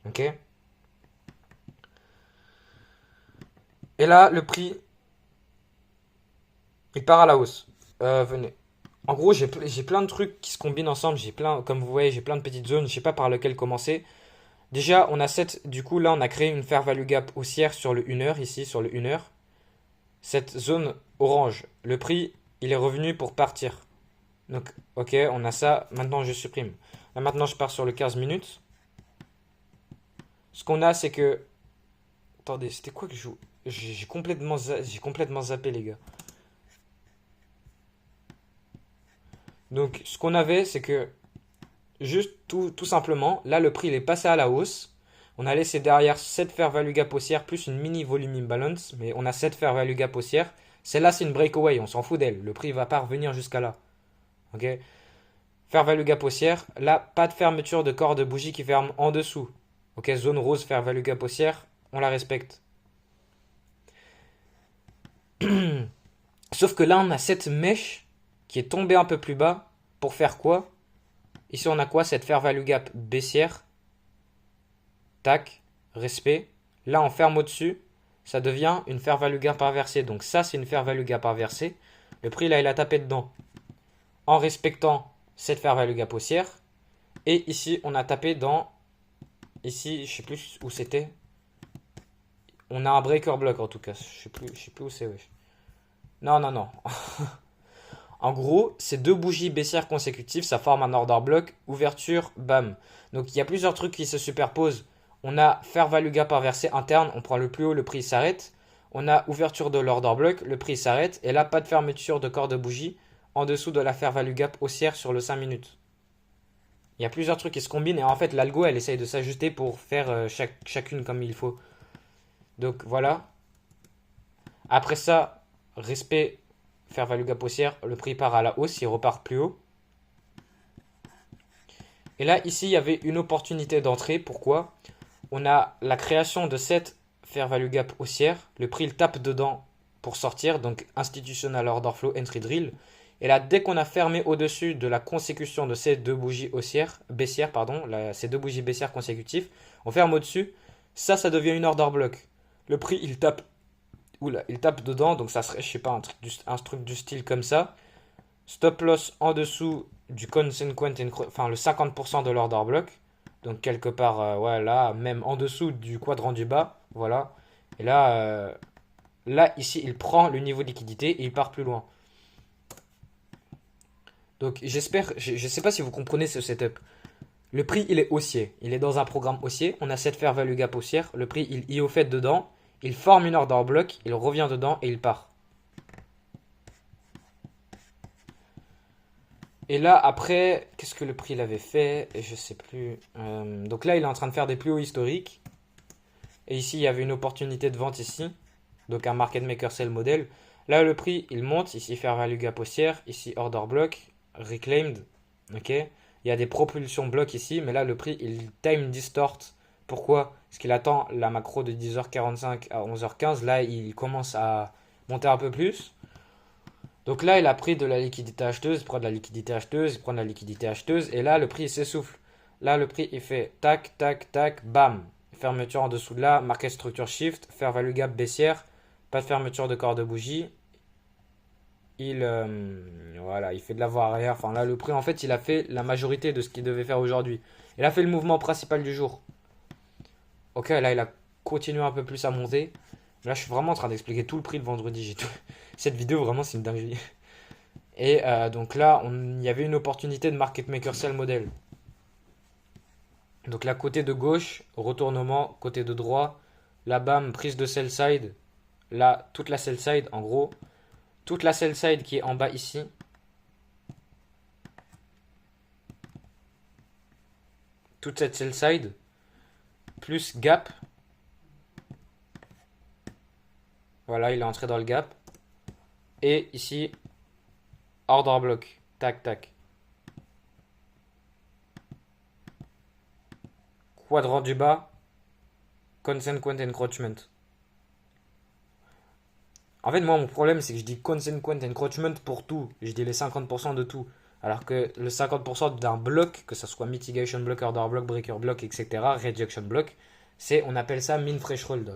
Ok. Et là, le prix, il part à la hausse. Venez. En gros, j'ai plein de trucs qui se combinent ensemble. Comme vous voyez, j'ai plein de petites zones. Je sais pas par lequel commencer. Déjà, on a du coup, là, on a créé une fair value gap haussière sur le 1 heure, ici, sur le 1 heure. Cette zone orange, le prix, il est revenu pour partir. Donc, ok, on a ça. Maintenant, je supprime. Là, maintenant, je pars sur le 15 minutes. Ce qu'on a, c'est que... Attendez, c'était quoi que je joue? J'ai complètement zappé, les gars. Donc, ce qu'on avait, c'est que, juste tout simplement, là, le prix il est passé à la hausse. On a laissé derrière cette fair value gap haussière plus une mini volume imbalance, mais on a cette fair value gap haussière. Celle-là, c'est une breakaway, on s'en fout d'elle. Le prix va pas revenir jusqu'à là. Ok. Fair value gap haussière. Là, pas de fermeture de corps de bougie qui ferme en dessous. Ok, zone rose, fair value gap haussière, on la respecte. Sauf que là, on a cette mèche qui est tombée un peu plus bas pour faire quoi? Ici, on a quoi? Cette fair value gap baissière. Tac, respect. Là, on ferme au-dessus. Ça devient une fair value gap inversée. Donc ça, c'est une fair value gap inversée. Le prix, là, il a tapé dedans. En respectant cette fair value gap haussière. Et ici, on a tapé dans... Ici, je sais plus où c'était. On a un breaker block en tout cas. Je sais plus où c'est. Ouais. Non, non, non. En gros, ces deux bougies baissières consécutives, ça forme un order block, ouverture, bam. Donc il y a plusieurs trucs qui se superposent. On a fair value gap inversé interne, on prend le plus haut, le prix s'arrête. On a ouverture de l'order block, le prix s'arrête. Et là, pas de fermeture de corps de bougie en dessous de la fair value gap haussière sur le 5 minutes. Il y a plusieurs trucs qui se combinent et en fait, l'algo, elle essaye de s'ajuster pour faire chacune comme il faut. Donc voilà. Après ça, respect, fair value gap haussière, le prix part à la hausse, il repart plus haut. Et là, ici, il y avait une opportunité d'entrée. Pourquoi? On a la création de cette fair value gap haussière. Le prix, il tape dedans pour sortir. Donc, institutional order flow, entry drill. Et là, dès qu'on a fermé au-dessus de la consécution de ces deux bougies baissières, ces deux bougies baissières consécutives, on ferme au-dessus. Ça devient une order block. Le prix, il tape dedans. Donc, ça serait, je sais pas, un truc du style comme ça. Stop loss en dessous du consequent, enfin le 50% de l'order block. Donc quelque part, ouais, là, même en dessous du quadrant du bas. Voilà. Et là, là, ici, il prend le niveau de liquidité et il part plus loin. Donc j'espère, je ne sais pas si vous comprenez ce setup. Le prix, il est haussier. Il est dans un programme haussier. On a cette fair value gap haussière. Le prix, il y est au fait dedans. Il forme une order block. Il revient dedans et il part. Et là, après, qu'est-ce que le prix il avait fait? Je sais plus. Donc là, il est en train de faire des plus hauts historiques. Et ici, il y avait une opportunité de vente ici. Donc un market maker sell model. Là, le prix, il monte. Ici, fair value gap haussière. Ici, order block. Reclaimed. Ok. Il y a des propulsions blocs ici. Mais là, le prix, il time distort. Pourquoi? Parce qu'il attend la macro de 10h45 à 11h15. Là, il commence à monter un peu plus. Donc là, il a pris de la liquidité acheteuse, il prend de la liquidité acheteuse, il prend de la liquidité acheteuse, et là, le prix il s'essouffle. Là, le prix il fait tac, tac, tac, bam. Fermeture en dessous de là, market structure shift, fair value gap baissière, pas de fermeture de corps de bougie. Voilà, il fait de la voie arrière. Enfin là, le prix en fait, il a fait la majorité de ce qu'il devait faire aujourd'hui. Il a fait le mouvement principal du jour. Ok, là, il a continué un peu plus à monter. Là, je suis vraiment en train d'expliquer tout le prix de vendredi. Cette vidéo, vraiment, c'est une dinguerie. Et donc là, il y avait une opportunité de market maker sell model. Donc là, côté de gauche, retournement, côté de droit, la BAM, prise de sell side. Là, toute la sell side, en gros. Toute la sell side qui est en bas ici. Toute cette sell side. Plus gap. Voilà, il est entré dans le gap. Et ici, order block. Tac, tac. Quadrant du bas, consequent encroachment. En fait, moi, mon problème, c'est que je dis consequent encroachment pour tout. Je dis les 50% de tout. Alors que le 50% d'un bloc, que ce soit mitigation block, order block, breaker block, etc., rejection block, on appelle ça mean threshold.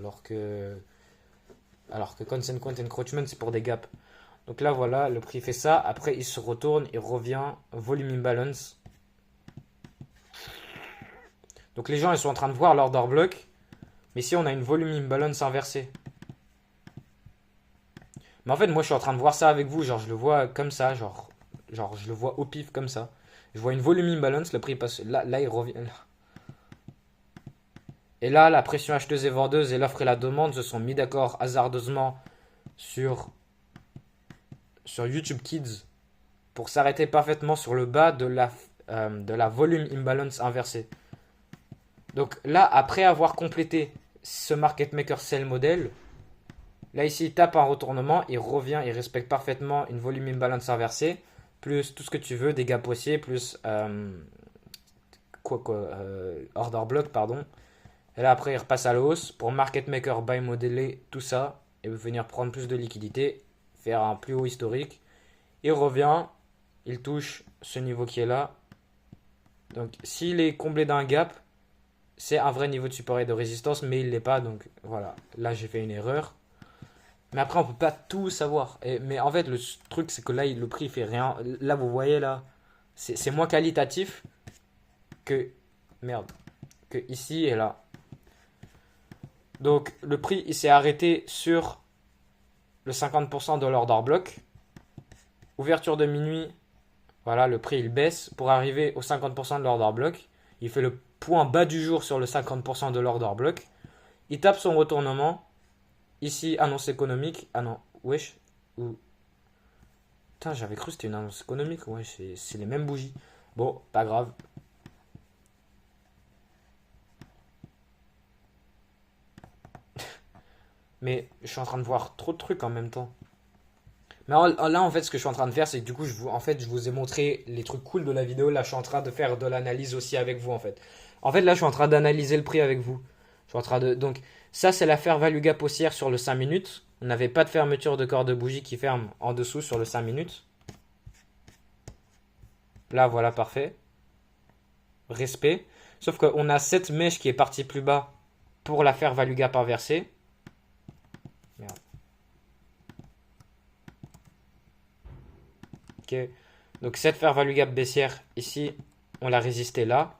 Alors que consequent encroachment, c'est pour des gaps. Donc là, voilà, le prix fait ça. Après, il se retourne, il revient, volume imbalance. Donc les gens, ils sont en train de voir l'order block. Mais si on a une volume imbalance inversée. Mais en fait, moi, je suis en train de voir ça avec vous. Genre, je le vois comme ça. Genre je le vois au pif comme ça. Je vois une volume imbalance. Le prix passe. Là, il revient. Et là, la pression acheteuse et vendeuse et l'offre et la demande se sont mis d'accord hasardeusement sur, sur YouTube Kids pour s'arrêter parfaitement sur le bas de la volume imbalance inversée. Donc là, après avoir complété ce market maker sell model, là ici il tape un retournement, il revient, il respecte parfaitement une volume imbalance inversée, plus tout ce que tu veux, des gaps haussiers, plus order block, pardon. Et là après il repasse à la hausse pour market maker buy modeler tout ça et venir prendre plus de liquidité, faire un plus haut historique. Il revient, il touche ce niveau qui est là. Donc s'il est comblé d'un gap, c'est un vrai niveau de support et de résistance, mais il l'est pas, donc voilà. Là, j'ai fait une erreur. Mais après, on peut pas tout savoir. Mais en fait, le truc, c'est que là, le prix fait rien. Là, vous voyez, là, c'est moins qualitatif que... Merde. Que ici et là. Donc, le prix, il s'est arrêté sur le 50% de l'order block. Ouverture de minuit. Voilà, le prix, il baisse pour arriver au 50% de l'order block. Il fait le point bas du jour sur le 50% de l'order block. Il tape son retournement. Ici, annonce économique. Ah non, wesh. Putain, j'avais cru que c'était une annonce économique. Ouais, c'est les mêmes bougies. Bon, pas grave. Mais je suis en train de voir trop de trucs en même temps. Mais là, en fait, ce que je suis en train de faire, c'est que du coup, je vous ai montré les trucs cool de la vidéo. Là, je suis en train de faire de l'analyse aussi avec vous, en fait. En fait, là, je suis en train d'analyser le prix avec vous. Je suis en train de... Donc, ça, c'est la fair value gap haussière sur le 5 minutes. On n'avait pas de fermeture de corps de bougie qui ferme en dessous sur le 5 minutes. Là, voilà, parfait. Respect. Sauf qu'on a cette mèche qui est partie plus bas pour la fair value gap inversée. Merde. Ok. Donc cette fair value gap baissière, ici, on l'a résisté là.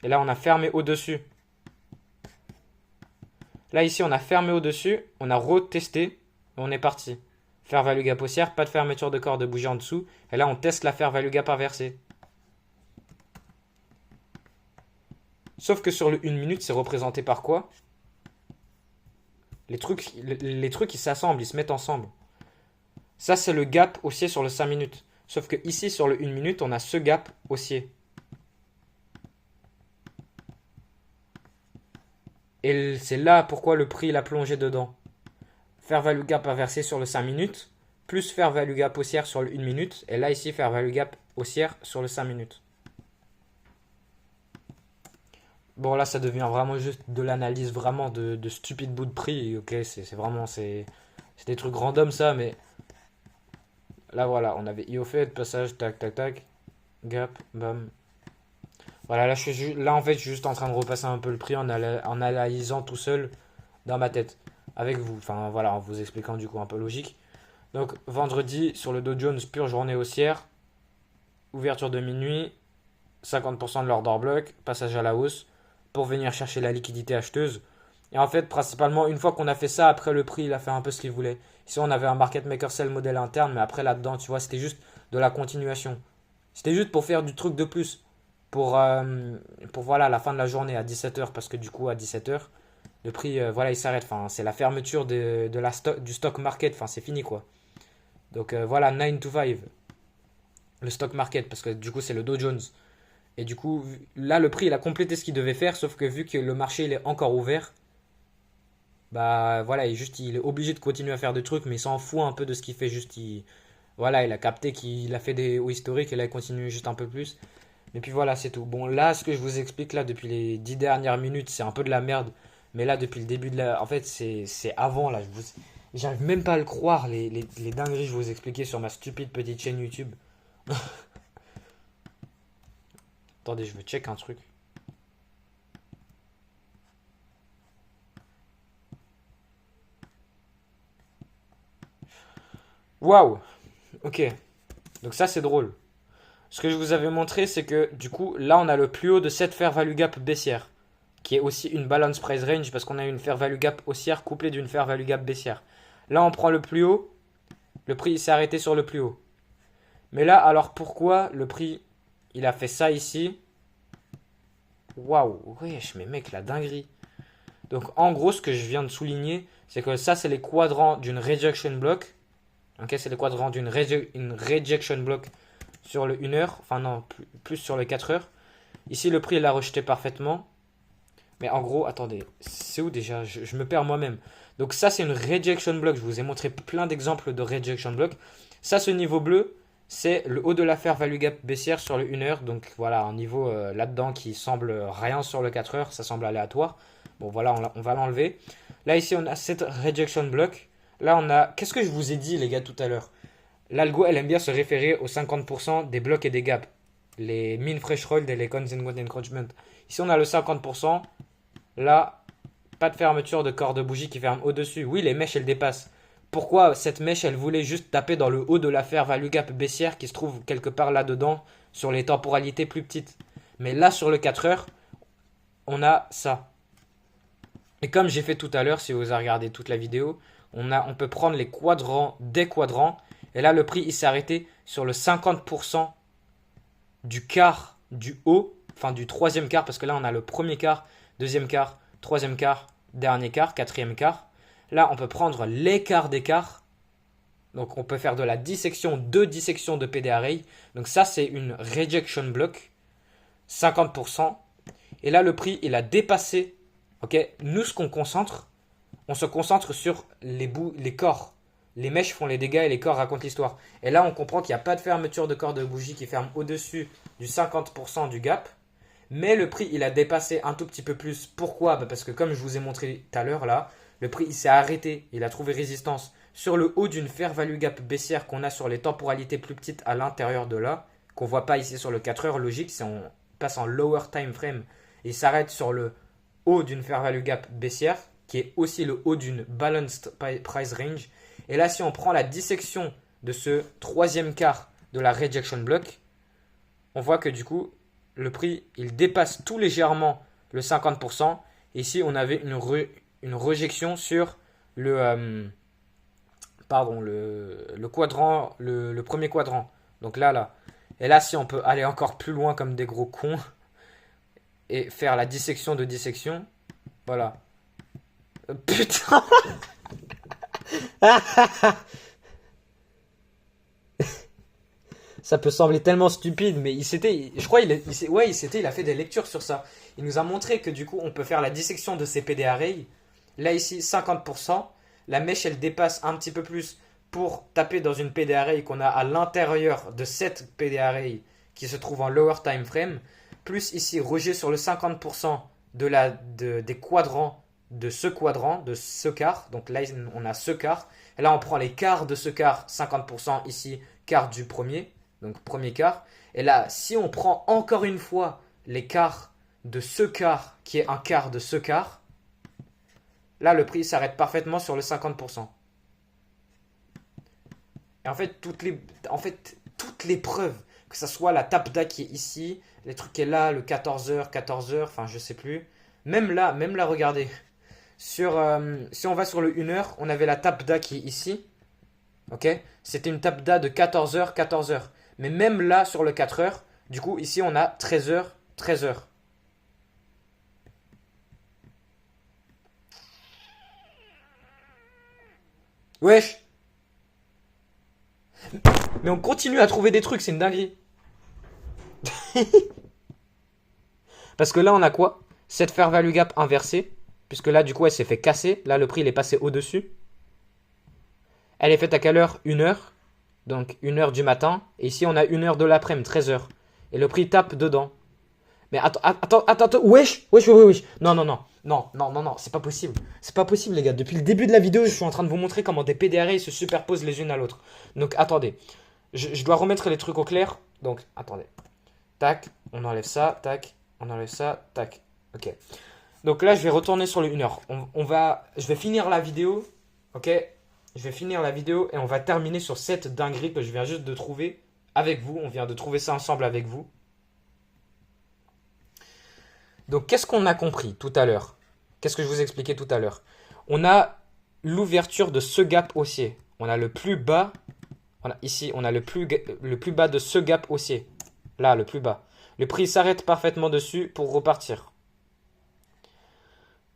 Et là, on a fermé au-dessus. Là, ici, on a fermé au-dessus. On a retesté. On est parti. Fair value gap haussière, pas de fermeture de corps de bougie en dessous. Et là, on teste la fair value gap inversée. Sauf que sur le 1 minute, c'est représenté par quoi? Les trucs, ils s'assemblent, ils se mettent ensemble. Ça, c'est le gap haussier sur le 5 minutes. Sauf que ici, sur le 1 minute, on a ce gap haussier. Et c'est là pourquoi le prix il a plongé dedans. Fair value gap inversé sur le 5 minutes, plus fair value gap haussière sur le 1 minute. Et là, ici, fair value gap haussière sur le 5 minutes. Bon, là, ça devient vraiment juste de l'analyse vraiment de stupide bout de prix. Ok, c'est vraiment, c'est des trucs random ça, mais là, voilà, on avait IO fait, passage, tac, tac, tac, gap, bam. Voilà, là, là en fait, je suis juste en train de repasser un peu le prix en analysant tout seul dans ma tête, avec vous. Enfin, voilà, en vous expliquant du coup un peu logique. Donc, vendredi, sur le Dow Jones, pure journée haussière, ouverture de minuit, 50% de l'order bloc, passage à la hausse, pour venir chercher la liquidité acheteuse. Et en fait, principalement, une fois qu'on a fait ça, après le prix, il a fait un peu ce qu'il voulait. Ici, on avait un market maker sell modèle interne, mais après là-dedans, tu vois, c'était juste de la continuation. C'était juste pour faire du truc de plus. Pour voilà, la fin de la journée à 17h, parce que du coup, à 17h, le prix, voilà, il s'arrête. Enfin, c'est la fermeture du stock market. Enfin, c'est fini, quoi. Donc, voilà, 9 to 5. Le stock market, parce que du coup, c'est le Dow Jones. Et du coup, là, le prix, il a complété ce qu'il devait faire, sauf que vu que le marché, il est encore ouvert, bah voilà, il est obligé de continuer à faire des trucs, mais il s'en fout un peu de ce qu'il fait. Juste, voilà, il a capté qu'il a fait des hauts historiques et là, il continue juste un peu plus. Et puis voilà, c'est tout. Bon, là, ce que je vous explique là depuis les 10 dernières minutes, c'est un peu de la merde. Mais là, depuis le début de la. En fait, c'est avant là. J'arrive même pas à le croire, les dingueries que je vous expliquais sur ma stupide petite chaîne YouTube. Attendez, je veux check un truc. Waouh! Ok. Donc ça, c'est drôle. Ce que je vous avais montré, c'est que du coup, là, on a le plus haut de cette fair value gap baissière, qui est aussi une balance price range parce qu'on a une fair value gap haussière couplée d'une fair value gap baissière. Là, on prend le plus haut, le prix s'est arrêté sur le plus haut. Mais là, alors pourquoi le prix, il a fait ça ici? Waouh, wesh, mais mec, la dinguerie. Donc en gros, ce que je viens de souligner, c'est que ça, c'est les quadrants d'une rejection block. Ok, c'est les quadrants d'une rejection block sur le 1 heure, enfin non, plus sur le 4 heures. Ici, le prix, il a rejeté parfaitement. Mais en gros, attendez, c'est où déjà? Je me perds moi-même. Donc ça, c'est une rejection block. Je vous ai montré plein d'exemples de rejection block. Ça, ce niveau bleu, c'est le haut de la fair value gap baissière sur le 1 heure. Donc voilà, un niveau là-dedans qui semble rien sur le 4 heures. Ça semble aléatoire. Bon, voilà, on va l'enlever. Là, ici, on a cette rejection block. Là, on a... Qu'est-ce que je vous ai dit, les gars, tout à l'heure? L'algo, elle aime bien se référer aux 50% des blocs et des gaps. Les mean threshold et les consequent encroachment. Ici, on a le 50%. Là, pas de fermeture de corps de bougie qui ferme au-dessus. Oui, les mèches, elles dépassent. Pourquoi cette mèche, elle voulait juste taper dans le haut de la fair value gap baissière qui se trouve quelque part là-dedans sur les temporalités plus petites. Mais là, sur le 4 heures, on a ça. Et comme j'ai fait tout à l'heure, si vous avez regardé toute la vidéo, on peut prendre les quadrants des quadrants. Et là, le prix, il s'est arrêté sur le 50% du quart du haut, enfin du troisième quart, parce que là, on a le premier quart, deuxième quart, troisième quart, dernier quart, quatrième quart. Là, on peut prendre l'écart d'écart. Donc, on peut faire de la dissection de PDRA. Donc, ça, c'est une rejection block, 50%. Et là, le prix, il a dépassé. Ok, nous, ce qu'on concentre, on se concentre sur les bouts, les corps. Les mèches font les dégâts et les corps racontent l'histoire. Et là, on comprend qu'il n'y a pas de fermeture de corps de bougie qui ferme au-dessus du 50% du gap. Mais le prix, il a dépassé un tout petit peu plus. Pourquoi? Parce que comme je vous ai montré tout à l'heure, là, le prix, il s'est arrêté. Il a trouvé résistance sur le haut d'une fair value gap baissière qu'on a sur les temporalités plus petites à l'intérieur de là, qu'on ne voit pas ici sur le 4 heures. Logique, si on passe en lower time frame, il s'arrête sur le haut d'une fair value gap baissière, qui est aussi le haut d'une balanced price range. Et là, si on prend la dissection de ce troisième quart de la rejection block, on voit que du coup, le prix, il dépasse tout légèrement le 50%. Ici, on avait une rejection sur le quadrant, le premier quadrant. Donc là. Et là, si on peut aller encore plus loin comme des gros cons et faire la dissection de dissection, voilà. Putain. Ça peut sembler tellement stupide, mais je crois, il a fait des lectures sur ça. Il nous a montré que du coup, on peut faire la dissection de ces PD arrays. Là, ici, 50%. La mèche, elle dépasse un petit peu plus pour taper dans une PD array qu'on a à l'intérieur de cette PD array qui se trouve en lower time frame. Plus ici, rejet sur le 50% des quadrants de ce quart. Donc là, on a ce quart. Et là, on prend les quarts de ce quart, 50% ici, quart du premier. Donc premier quart. Et là, si on prend encore une fois les quarts de ce quart, qui est un quart de ce quart, là, le prix s'arrête parfaitement sur le 50%. Et en fait, toutes les preuves, que ce soit la TAPDA qui est ici, les trucs qui est là, le 14h, enfin je sais plus. Même là, regardez. Si on va sur le 1h, on avait la TAPDA qui est ici. Ok, c'était une TAPDA de 14h. Mais même là, sur le 4h, du coup, ici, on a 13h. Wesh. Mais on continue à trouver des trucs, c'est une dinguerie. Parce que là, on a quoi? Cette fair value gap inversée. Puisque là, du coup, elle s'est fait casser. Là, le prix, il est passé au-dessus. Elle est faite à quelle heure? 1h. Donc 1h du matin. Et ici, on a 1h de l'après-midi, 13h. Et le prix tape dedans. Mais attends. Wesh. Non, c'est pas possible. C'est pas possible, les gars. Depuis le début de la vidéo, je suis en train de vous montrer comment des PDRA se superposent les unes à l'autre. Donc, attendez. Je dois remettre les trucs au clair. Donc, attendez. Tac, on enlève ça. Tac, on enlève ça. Tac. Ok. Donc là, je vais retourner sur le 1h. Je vais finir la vidéo. Ok. Je vais finir la vidéo et on va terminer sur cette dinguerie que je viens juste de trouver avec vous. On vient de trouver ça ensemble avec vous. Donc, qu'est-ce qu'on a compris tout à l'heure? Qu'est-ce que je vous expliquais tout à l'heure? On a l'ouverture de ce gap haussier. On a le plus bas. Ici, on a le plus bas de ce gap haussier. Là, le plus bas. Le prix s'arrête parfaitement dessus pour repartir.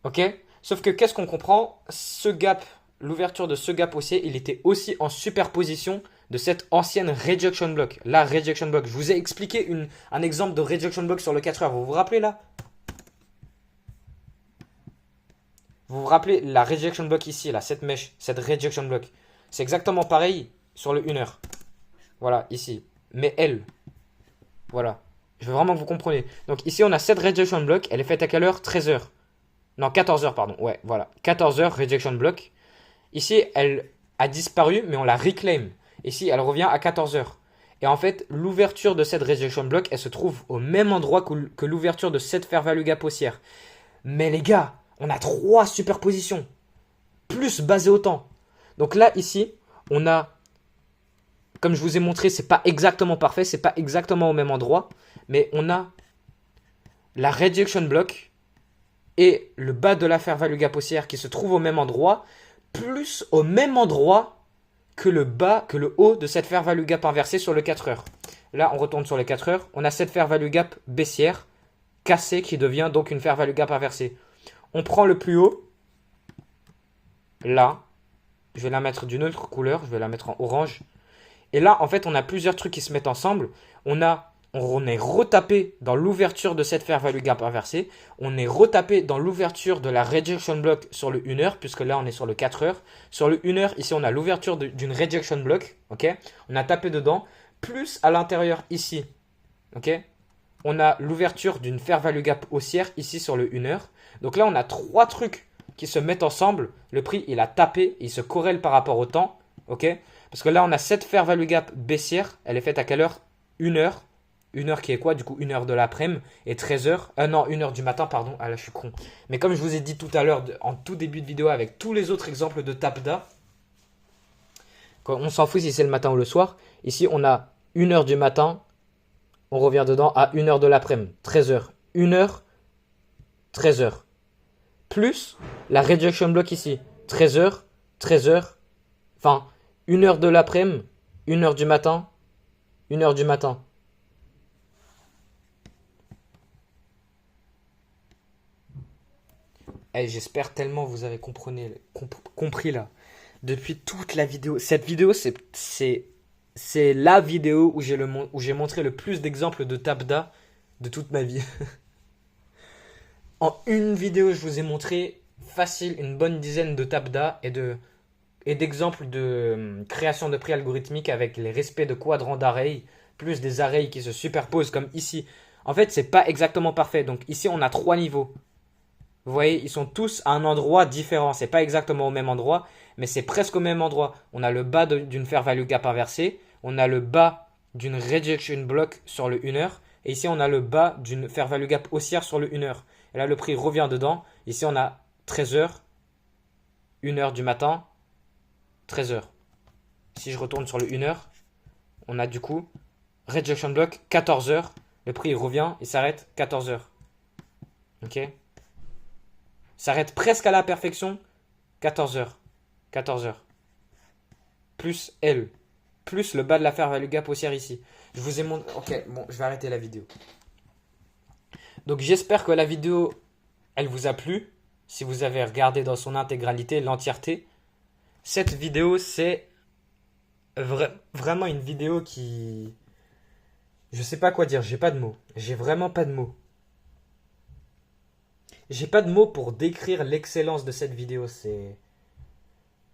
Ok? Sauf que qu'est-ce qu'on comprend? Ce gap, l'ouverture de ce gap haussier, il était aussi en superposition de cette ancienne rejection block. La rejection block. Je vous ai expliqué un exemple de rejection block sur le 4 heures. Vous vous rappelez là? Vous vous rappelez la rejection block ici, là, cette mèche, cette rejection block. C'est exactement pareil sur le 1h. Voilà, ici. Mais elle. Voilà. Je veux vraiment que vous compreniez. Donc ici, on a cette rejection block. Elle est faite à quelle heure? 13h. Non, 14h, pardon. Ouais, voilà. 14h, rejection block. Ici, elle a disparu, mais on la reclaim. Ici, elle revient à 14h. Et en fait, l'ouverture de cette rejection block, elle se trouve au même endroit que l'ouverture de cette fair value gap haussière. Mais les gars, on a 3 superpositions. Plus basé au temps. Donc là, ici, on a, comme je vous ai montré, c'est pas exactement parfait, c'est pas exactement au même endroit, mais on a la rejection block et le bas de la fair value gap haussière qui se trouve au même endroit, plus au même endroit que le haut de cette fair value gap inversée sur le 4 heures. Là, on retourne sur les 4 heures, on a cette fair value gap baissière cassée qui devient donc une fair value gap inversée. On prend le plus haut, là, je vais la mettre d'une autre couleur, je vais la mettre en orange. Et là, en fait, on a plusieurs trucs qui se mettent ensemble. On est retapé dans l'ouverture de cette fair value gap inversée. On est retapé dans l'ouverture de la rejection block sur le 1 heure, puisque là, on est sur le 4 heures. Sur le 1 heure, ici, on a l'ouverture d'une rejection block. Ok, on a tapé dedans. Plus à l'intérieur, ici, ok, on a l'ouverture d'une fair value gap haussière, ici, sur le 1 heure. Donc là, on a 3 trucs qui se mettent ensemble. Le prix, il a tapé, il se corrèle par rapport au temps. Ok, parce que là, on a cette fair value gap baissière. Elle est faite à quelle heure? 1 heure. 1 heure qui est quoi? Du coup, 1 heure de l'après-midi et 13h. Non, 1 heure du matin, pardon. Ah là, je suis con. Mais comme je vous ai dit tout à l'heure, en tout début de vidéo, avec tous les autres exemples de TAPDA, on s'en fout si c'est le matin ou le soir. Ici, on a 1h du matin, on revient dedans à 1h de l'après-midi, 13h. 1h, 13h. Plus la rejection block ici, 13h, 13h. Enfin, 1h de l'après-midi, 1h du matin, 1h du matin. Eh, j'espère tellement vous avez compris là. Depuis toute la vidéo. Cette vidéo, c'est la vidéo où j'ai montré le plus d'exemples de tabda de toute ma vie. En une vidéo, je vous ai montré facile une bonne dizaine de tabda et d'exemples de création de prix algorithmique avec les respects de quadrants d'array, plus des arrays qui se superposent comme ici. En fait, c'est pas exactement parfait. Donc ici, on a 3 niveaux. Vous voyez, ils sont tous à un endroit différent. C'est pas exactement au même endroit, mais c'est presque au même endroit. On a le bas d'une fair value gap inversée. On a le bas d'une rejection block sur le 1h. Et ici, on a le bas d'une fair value gap haussière sur le 1h. Et là, le prix revient dedans. Ici, on a 13h, 1h du matin, 13h. Si je retourne sur le 1h, on a du coup rejection block 14h. Le prix revient, il s'arrête 14h. Ok? S'arrête presque à la perfection 14h. 14h. Plus L. Plus le bas de la fair value gap haussière ici. Je vous ai montré. Ok, bon, je vais arrêter la vidéo. Donc j'espère que la vidéo, elle vous a plu. Si vous avez regardé dans son intégralité, l'entièreté. Cette vidéo, c'est vraiment une vidéo qui... Je sais pas quoi dire, j'ai pas de mots. J'ai vraiment pas de mots. J'ai pas de mots pour décrire l'excellence de cette vidéo. C'est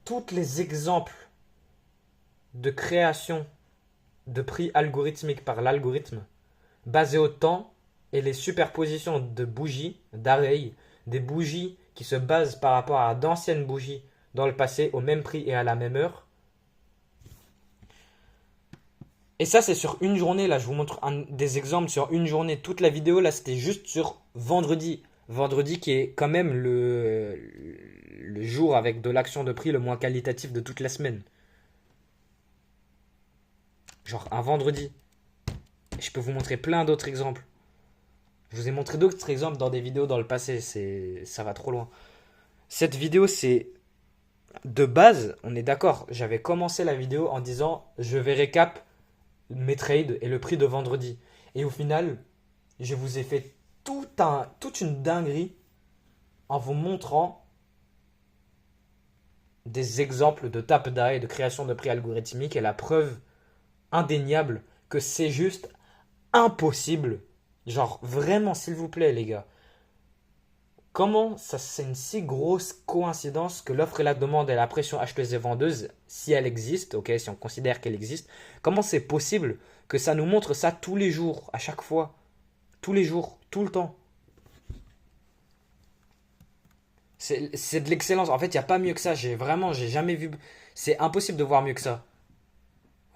tous les exemples de création de prix algorithmique par l'algorithme basés au temps et les superpositions de bougies, d'arrays, des bougies qui se basent par rapport à d'anciennes bougies dans le passé au même prix et à la même heure. Et ça, c'est sur une journée. Là, je vous montre des exemples sur une journée. Toute la vidéo, là, c'était juste sur vendredi. Vendredi qui est quand même le jour avec de l'action de prix le moins qualitatif de toute la semaine. Genre un vendredi. Je peux vous montrer plein d'autres exemples. Je vous ai montré d'autres exemples dans des vidéos dans le passé. Ça va trop loin. Cette vidéo, c'est... De base, on est d'accord. J'avais commencé la vidéo en disant je vais récap mes trades et le prix de vendredi. Et au final, je vous ai fait toute une dinguerie en vous montrant des exemples de tabda et de création de prix algorithmique et la preuve indéniable que c'est juste impossible. Genre vraiment, s'il vous plaît, les gars. Comment ça, c'est une si grosse coïncidence que l'offre et la demande et la pression acheteuse et vendeuse, si elle existe, ok, si on considère qu'elle existe, comment c'est possible que ça nous montre ça tous les jours, à chaque fois, tous les jours, tout le temps? C'est de l'excellence. En fait, il n'y a pas mieux que ça. J'ai jamais vu. C'est impossible de voir mieux que ça.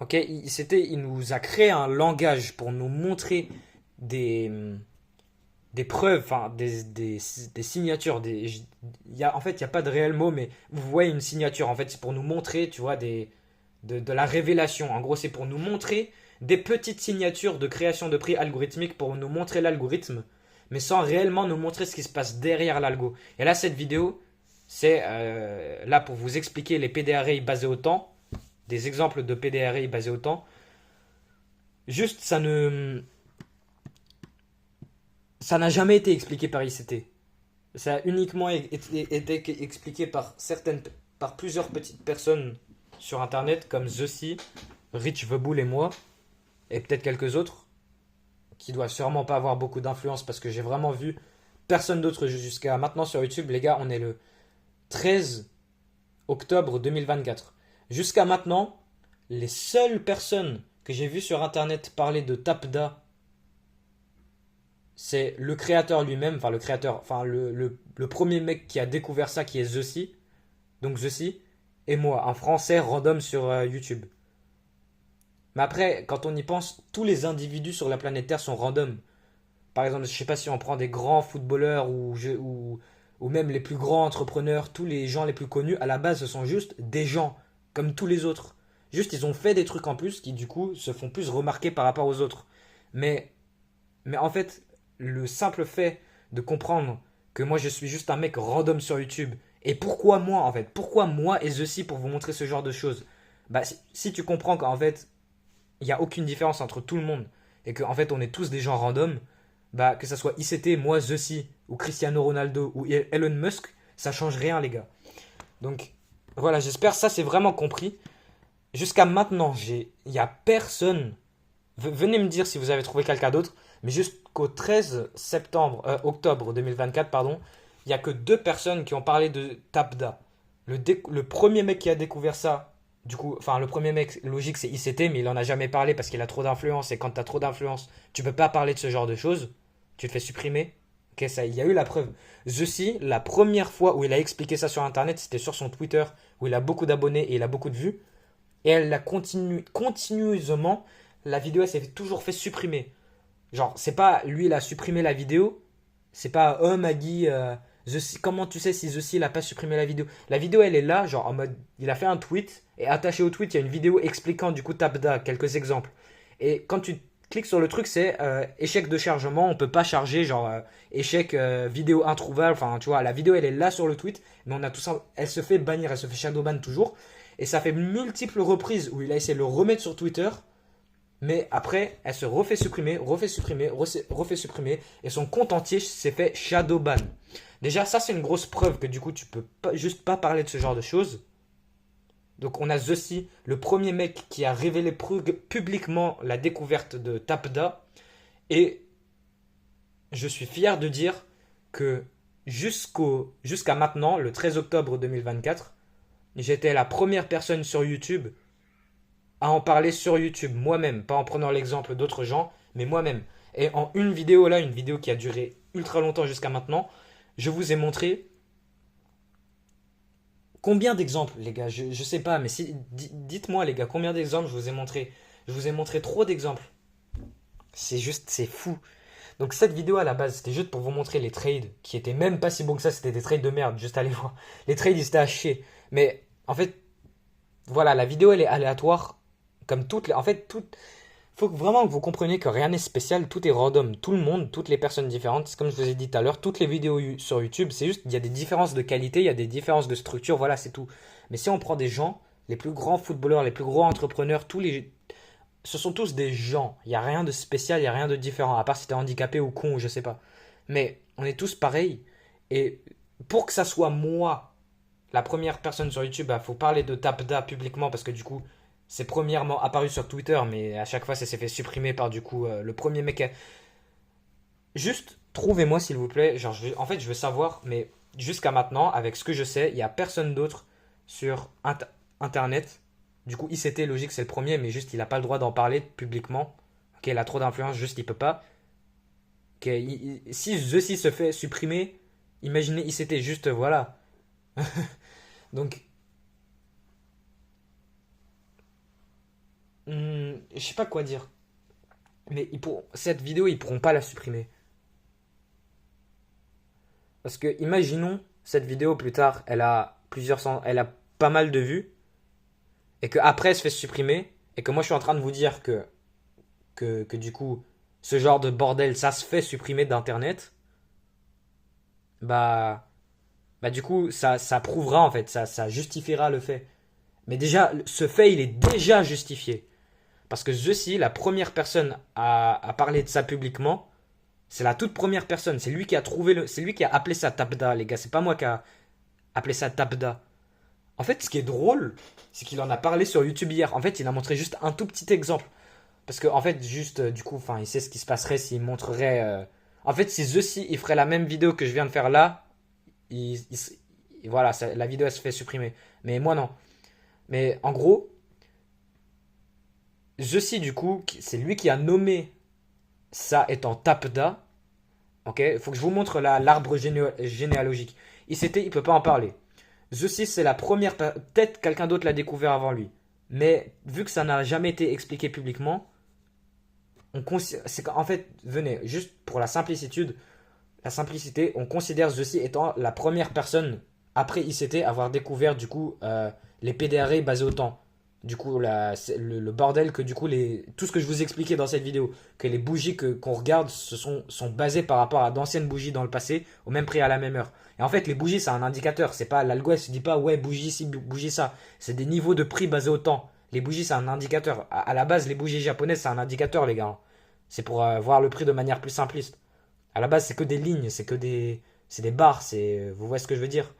Ok, il nous a créé un langage pour nous montrer des, des preuves, enfin des signatures. En fait, il n'y a pas de réel mot, mais vous voyez une signature. En fait, c'est pour nous montrer, tu vois, de la révélation. En gros, c'est pour nous montrer des petites signatures de création de prix algorithmique pour nous montrer l'algorithme, mais sans réellement nous montrer ce qui se passe derrière l'algo. Et là, cette vidéo, c'est là pour vous expliquer les PDRI basés au temps, des exemples de PDRI basés au temps. Juste, ça n'a jamais été expliqué par ICT. Ça a uniquement été expliqué par plusieurs petites personnes sur Internet, comme Zossi, Rich Veboul et moi, et peut-être quelques autres, qui doivent sûrement pas avoir beaucoup d'influence parce que j'ai vraiment vu personne d'autre jusqu'à maintenant sur YouTube. Les gars, on est le 13 octobre 2024. Jusqu'à maintenant, les seules personnes que j'ai vues sur Internet parler de tabda, c'est le créateur lui-même, le premier mec qui a découvert ça, qui est Zossi, donc Zossi, et moi, un Français random sur YouTube. Mais après, quand on y pense, tous les individus sur la planète Terre sont random. Par exemple, je sais pas si on prend des grands footballeurs ou même les plus grands entrepreneurs, tous les gens les plus connus, à la base, ce sont juste des gens, comme tous les autres. Juste, ils ont fait des trucs en plus qui, du coup, se font plus remarquer par rapport aux autres. Mais, mais en fait, le simple fait de comprendre que moi, je suis juste un mec random sur YouTube. Et pourquoi moi, en fait? Pourquoi moi et The pour vous montrer ce genre de choses? Bah, si tu comprends qu'en fait, il n'y a aucune différence entre tout le monde et qu'en fait, on est tous des gens random, bah, que ça soit ICT, moi, ou Cristiano Ronaldo, ou Elon Musk, ça change rien, les gars. Donc, voilà, j'espère que ça, c'est vraiment compris. Jusqu'à maintenant, il n'y a personne. Venez me dire si vous avez trouvé quelqu'un d'autre. Mais jusqu'au 13 septembre, octobre 2024, pardon, il n'y a que deux personnes qui ont parlé de Tabda. Le premier mec qui a découvert ça, du coup, enfin, le premier mec, logique, c'est ICT, mais il en a jamais parlé parce qu'il a trop d'influence. Et quand tu as trop d'influence, tu peux pas parler de ce genre de choses. Tu te fais supprimer. Ok, ça, il y a eu la preuve. La première fois où il a expliqué ça sur Internet, c'était sur son Twitter, où il a beaucoup d'abonnés et il a beaucoup de vues. Et elle l'a continueusement. La vidéo, elle s'est toujours fait supprimer. Genre, c'est pas lui, il a supprimé la vidéo. C'est pas, oh Maggie, comment tu sais si il a pas supprimé la vidéo? La vidéo, elle est là, genre en mode, il a fait un tweet. Et attaché au tweet, il y a une vidéo expliquant du coup Tabda, quelques exemples. Et quand tu cliques sur le truc, c'est échec de chargement, on peut pas charger, genre échec vidéo introuvable. Enfin, tu vois, la vidéo, elle est là sur le tweet. Mais on a tout ça, elle se fait bannir, elle se fait shadowban toujours. Et ça fait multiples reprises où il a essayé de le remettre sur Twitter. Mais après, elle se refait supprimer. Et son compte entier s'est fait shadowban. Déjà, ça, c'est une grosse preuve que du coup, tu peux juste pas parler de ce genre de choses. Donc, on a le premier mec qui a révélé publiquement la découverte de Tabda. Et je suis fier de dire que jusqu'à maintenant, le 13 octobre 2024, j'étais la première personne sur YouTube à en parler sur YouTube, moi-même, pas en prenant l'exemple d'autres gens, mais moi-même. Et en une vidéo là, une vidéo qui a duré ultra longtemps jusqu'à maintenant, je vous ai montré combien d'exemples, les gars. Je sais pas, mais dites-moi, les gars, combien d'exemples je vous ai montré. Je vous ai montré trop d'exemples. C'est fou. Donc cette vidéo à la base, c'était juste pour vous montrer les trades qui étaient même pas si bons que ça, c'était des trades de merde, juste allez voir. Les trades, ils étaient à chier. Mais en fait, voilà, la vidéo, elle est aléatoire. Comme toutes les. En fait, faut vraiment que vous compreniez que rien n'est spécial, tout est random. Tout le monde, toutes les personnes différentes, c'est comme je vous ai dit tout à l'heure, toutes les vidéos sur YouTube, c'est juste, il y a des différences de qualité, il y a des différences de structure, voilà, c'est tout. Mais si on prend des gens, les plus grands footballeurs, les plus gros entrepreneurs, ce sont tous des gens. Il n'y a rien de spécial, il n'y a rien de différent, à part si t'es handicapé ou con ou je sais pas. Mais on est tous pareils. Et pour que ça soit moi, la première personne sur YouTube, il faut parler de Tabda publiquement parce que du coup, c'est premièrement apparu sur Twitter, mais à chaque fois, ça s'est fait supprimer par du coup le premier mec. Juste, trouvez-moi s'il vous plaît. Genre, en fait, je veux savoir, mais jusqu'à maintenant, avec ce que je sais, il n'y a personne d'autre sur Internet. Du coup, ICT, logique, c'est le premier, mais juste, il n'a pas le droit d'en parler publiquement. Ok, il a trop d'influence, juste, il peut pas. Ok, si The se fait supprimer, imaginez ICT, juste, voilà. Donc, je sais pas quoi dire. Mais cette vidéo, ils pourront pas la supprimer. Parce que, imaginons, cette vidéo plus tard, elle a pas mal de vues, et que après elle se fait supprimer, et que moi je suis en train de vous dire que du coup, ce genre de bordel, ça se fait supprimer d'internet, bah, bah du coup, ça prouvera en fait, ça justifiera le fait. Mais déjà, ce fait, il est déjà justifié. Parce que la première personne à parler de ça publiquement, c'est la toute première personne. C'est lui qui a c'est lui qui a appelé ça Tabda, les gars. C'est pas moi qui a appelé ça Tabda. En fait, ce qui est drôle, c'est qu'il en a parlé sur YouTube hier. En fait, il a montré juste un tout petit exemple. Parce que, en fait, juste, du coup, enfin, il sait ce qui se passerait s'il montrerait. En fait, si il ferait la même vidéo que je viens de faire là, voilà, la vidéo, elle se fait supprimer. Mais moi, non. Mais en gros, du coup, c'est lui qui a nommé ça étant Tapda. Ok, il faut que je vous montre l'arbre généalogique. Il peut pas en parler. C'est la première. Peut-être quelqu'un d'autre l'a découvert avant lui. Mais vu que ça n'a jamais été expliqué publiquement, c'est qu'en fait, venez, juste pour la simplicité, on considère étant la première personne après ICT à avoir découvert du coup les PDRA basés au temps. Du coup, le bordel que du coup, tout ce que je vous expliquais dans cette vidéo, que les bougies qu'on regarde sont basées par rapport à d'anciennes bougies dans le passé, au même prix à la même heure. Et en fait, les bougies, c'est un indicateur. C'est pas l'algo, elle se dit pas, ouais, bougie ci, bougie ça. C'est des niveaux de prix basés au temps. Les bougies, c'est un indicateur. À la base, les bougies japonaises, c'est un indicateur, les gars. C'est pour voir le prix de manière plus simpliste. À la base, c'est que des lignes, c'est des barres. Vous voyez ce que je veux dire?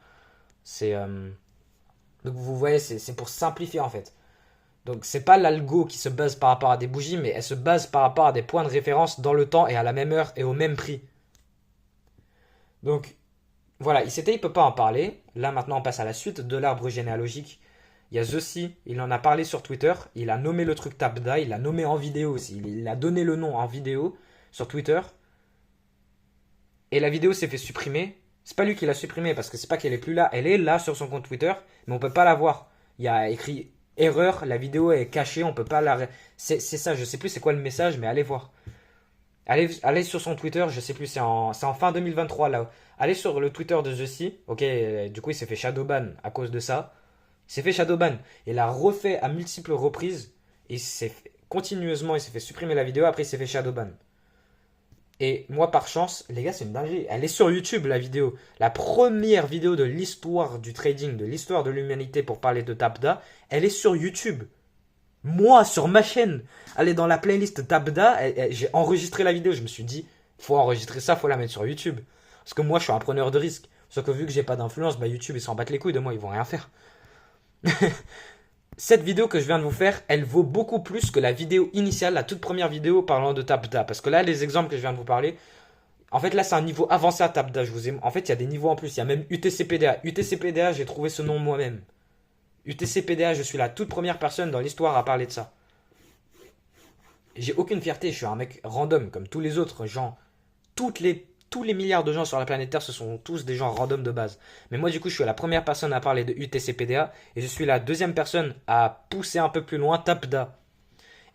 C'est, donc vous voyez, c'est pour simplifier en fait. Donc c'est pas l'algo qui se base par rapport à des bougies, mais elle se base par rapport à des points de référence dans le temps et à la même heure et au même prix. Donc voilà, il peut pas en parler. Là maintenant on passe à la suite de l'arbre généalogique. Il y a Zeci, il en a parlé sur Twitter, il a nommé le truc Tabda, il l'a nommé en vidéo aussi, il a donné le nom en vidéo sur Twitter, et la vidéo s'est fait supprimer. C'est pas lui qui l'a supprimée parce que c'est pas qu'elle est plus là, elle est là sur son compte Twitter, mais on peut pas la voir. Il y a écrit erreur, la vidéo est cachée, on peut pas la. C'est ça, je sais plus c'est quoi le message, mais allez voir. Allez sur son Twitter, je sais plus, c'est en fin 2023 là. Allez sur le Twitter de The ok, du coup il s'est fait shadowban à cause de ça. Il s'est fait shadowban. Il a refait à multiples reprises, continueusement il s'est fait supprimer la vidéo, après il s'est fait shadowban. Et moi, par chance, les gars, c'est une dinguerie. Elle est sur YouTube, la vidéo. La première vidéo de l'histoire du trading, de l'histoire de l'humanité pour parler de Tabda, elle est sur YouTube. Moi, sur ma chaîne, allez dans la playlist Tabda, j'ai enregistré la vidéo. Je me suis dit, faut enregistrer ça, faut la mettre sur YouTube. Parce que moi, je suis un preneur de risque. Sauf que vu que j'ai pas d'influence, bah YouTube, ils s'en battent les couilles de moi, ils vont rien faire. Cette vidéo que je viens de vous faire, elle vaut beaucoup plus que la vidéo initiale, la toute première vidéo parlant de Tabda. Parce que là, les exemples que je viens de vous parler, en fait, là, c'est un niveau avancé à Tabda. En fait, il y a des niveaux en plus. Il y a même UTC-PDA. UTC-PDA, j'ai trouvé ce nom moi-même. UTC-PDA, je suis la toute première personne dans l'histoire à parler de ça. J'ai aucune fierté, je suis un mec random, comme tous les autres gens. Tous les milliards de gens sur la planète Terre, ce sont tous des gens random de base. Mais moi, du coup, je suis la première personne à parler de UTC-PDA, et je suis la deuxième personne à pousser un peu plus loin Tabda.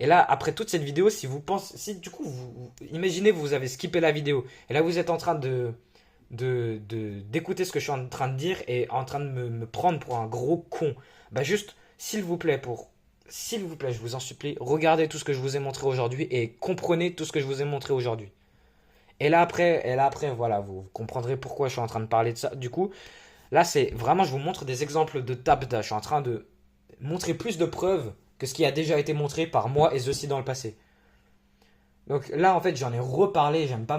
Et là, après toute cette vidéo, si vous pensez, si du coup, imaginez vous avez skippé la vidéo, et là vous êtes en train d'écouter ce que je suis en train de dire et en train de me prendre pour un gros con, bah juste, s'il vous plaît, je vous en supplie, regardez tout ce que je vous ai montré aujourd'hui et comprenez tout ce que je vous ai montré aujourd'hui. Et là après, voilà, vous comprendrez pourquoi je suis en train de parler de ça. Du coup, là, c'est vraiment, je vous montre des exemples de Tabda. Je suis en train de montrer plus de preuves que ce qui a déjà été montré par moi et ceci dans le passé. Donc là, en fait, j'en ai reparlé. J'aime pas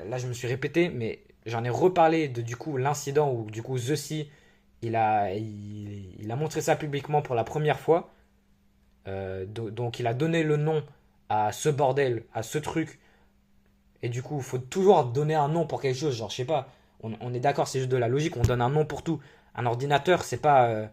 là, je me suis répété, mais j'en ai reparlé de du coup l'incident où du coup The il a montré ça publiquement pour la première fois. Donc il a donné le nom à ce bordel, à ce truc. Et du coup, il faut toujours donner un nom pour quelque chose. Genre, je sais pas, on est d'accord, c'est juste de la logique, on donne un nom pour tout. Un ordinateur, je sais pas,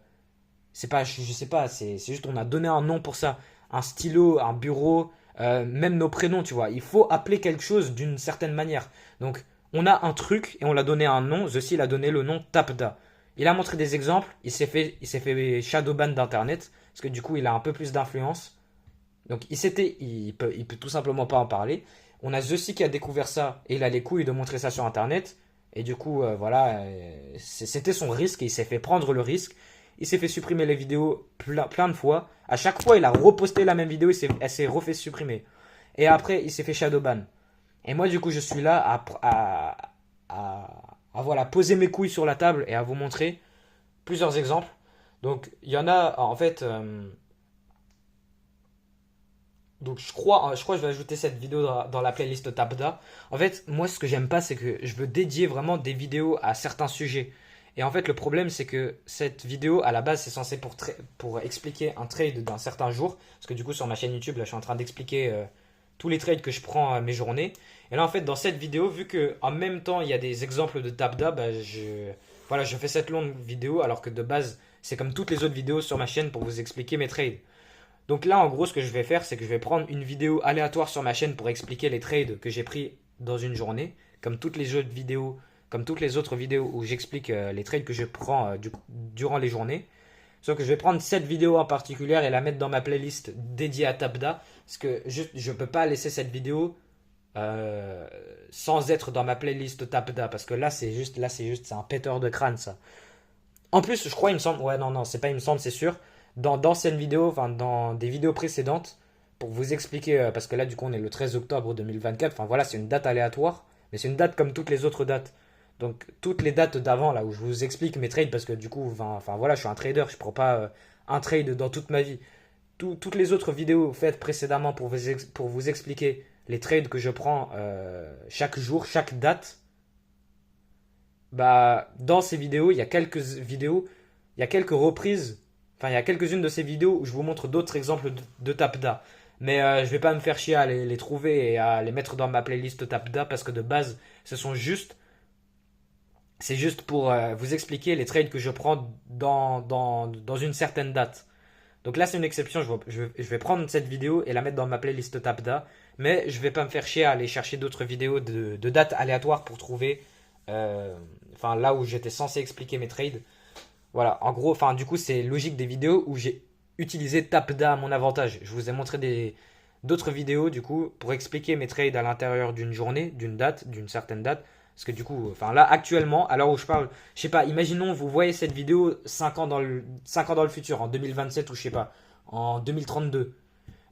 c'est juste on a donné un nom pour ça. Un stylo, un bureau, même nos prénoms, tu vois. Il faut appeler quelque chose d'une certaine manière. Donc, on a un truc et on l'a donné un nom. The il a donné le nom Tapda. Il a montré des exemples. Il s'est fait shadowban d'internet parce que du coup, il a un peu plus d'influence. Donc, il peut tout simplement pas en parler. On a The qui a découvert ça et il a les couilles de montrer ça sur internet. Et du coup, voilà, c'était son risque et il s'est fait prendre le risque. Il s'est fait supprimer les vidéos plein de fois. À chaque fois, il a reposté la même vidéo, elle s'est refait supprimer. Et après, il s'est fait shadowban. Et moi, du coup, je suis là à voilà, poser mes couilles sur la table et à vous montrer plusieurs exemples. Donc, il y en a, en fait, donc je crois que je vais ajouter cette vidéo dans la playlist Tabda. En fait, moi ce que j'aime pas c'est que je veux dédier vraiment des vidéos à certains sujets. Et en fait le problème c'est que cette vidéo à la base c'est censé pour expliquer un trade d'un certain jour. Parce que du coup sur ma chaîne YouTube là je suis en train d'expliquer tous les trades que je prends à mes journées. Et là en fait dans cette vidéo vu que en même temps il y a des exemples de Tabda, bah, voilà, je fais cette longue vidéo alors que de base c'est comme toutes les autres vidéos sur ma chaîne pour vous expliquer mes trades. Donc là, en gros, ce que je vais faire, c'est que je vais prendre une vidéo aléatoire sur ma chaîne pour expliquer les trades que j'ai pris dans une journée, comme toutes les autres vidéos où j'explique les trades que je prends durant les journées. Sauf que je vais prendre cette vidéo en particulier et la mettre dans ma playlist dédiée à Tabda, parce que je peux pas laisser cette vidéo sans être dans ma playlist Tabda, parce que c'est un péteur de crâne ça. En plus, je crois, il me semble, ouais, non, non, c'est pas, il me semble, c'est sûr. dans d'anciennes vidéos, enfin dans des vidéos précédentes, pour vous expliquer, parce que là du coup on est le 13 octobre 2024, enfin voilà, c'est une date aléatoire, mais c'est une date comme toutes les autres dates. Donc toutes les dates d'avant, là où je vous explique mes trades, parce que du coup, enfin voilà, je suis un trader, je prends pas un trade dans toute ma vie. Toutes les autres vidéos faites précédemment pour vous expliquer les trades que je prends chaque jour, chaque date, bah dans ces vidéos, il y a quelques reprises, enfin il y a quelques-unes de ces vidéos où je vous montre d'autres exemples de Tapda. Mais je vais pas me faire chier à les trouver et à les mettre dans ma playlist Tapda parce que de base, c'est juste pour vous expliquer les trades que je prends dans une certaine date. Donc là, c'est une exception. Je vais prendre cette vidéo et la mettre dans ma playlist Tapda. Mais je vais pas me faire chier à aller chercher d'autres vidéos de dates aléatoires pour trouver enfin là où j'étais censé expliquer mes trades. Voilà, en gros, enfin du coup, c'est logique des vidéos où j'ai utilisé Tapda à mon avantage. Je vous ai montré d'autres vidéos du coup pour expliquer mes trades à l'intérieur d'une journée, d'une certaine date. Parce que du coup, enfin là actuellement, à l'heure où je parle, je sais pas, imaginons vous voyez cette vidéo 5 ans dans le futur, en 2027 ou je sais pas, en 2032.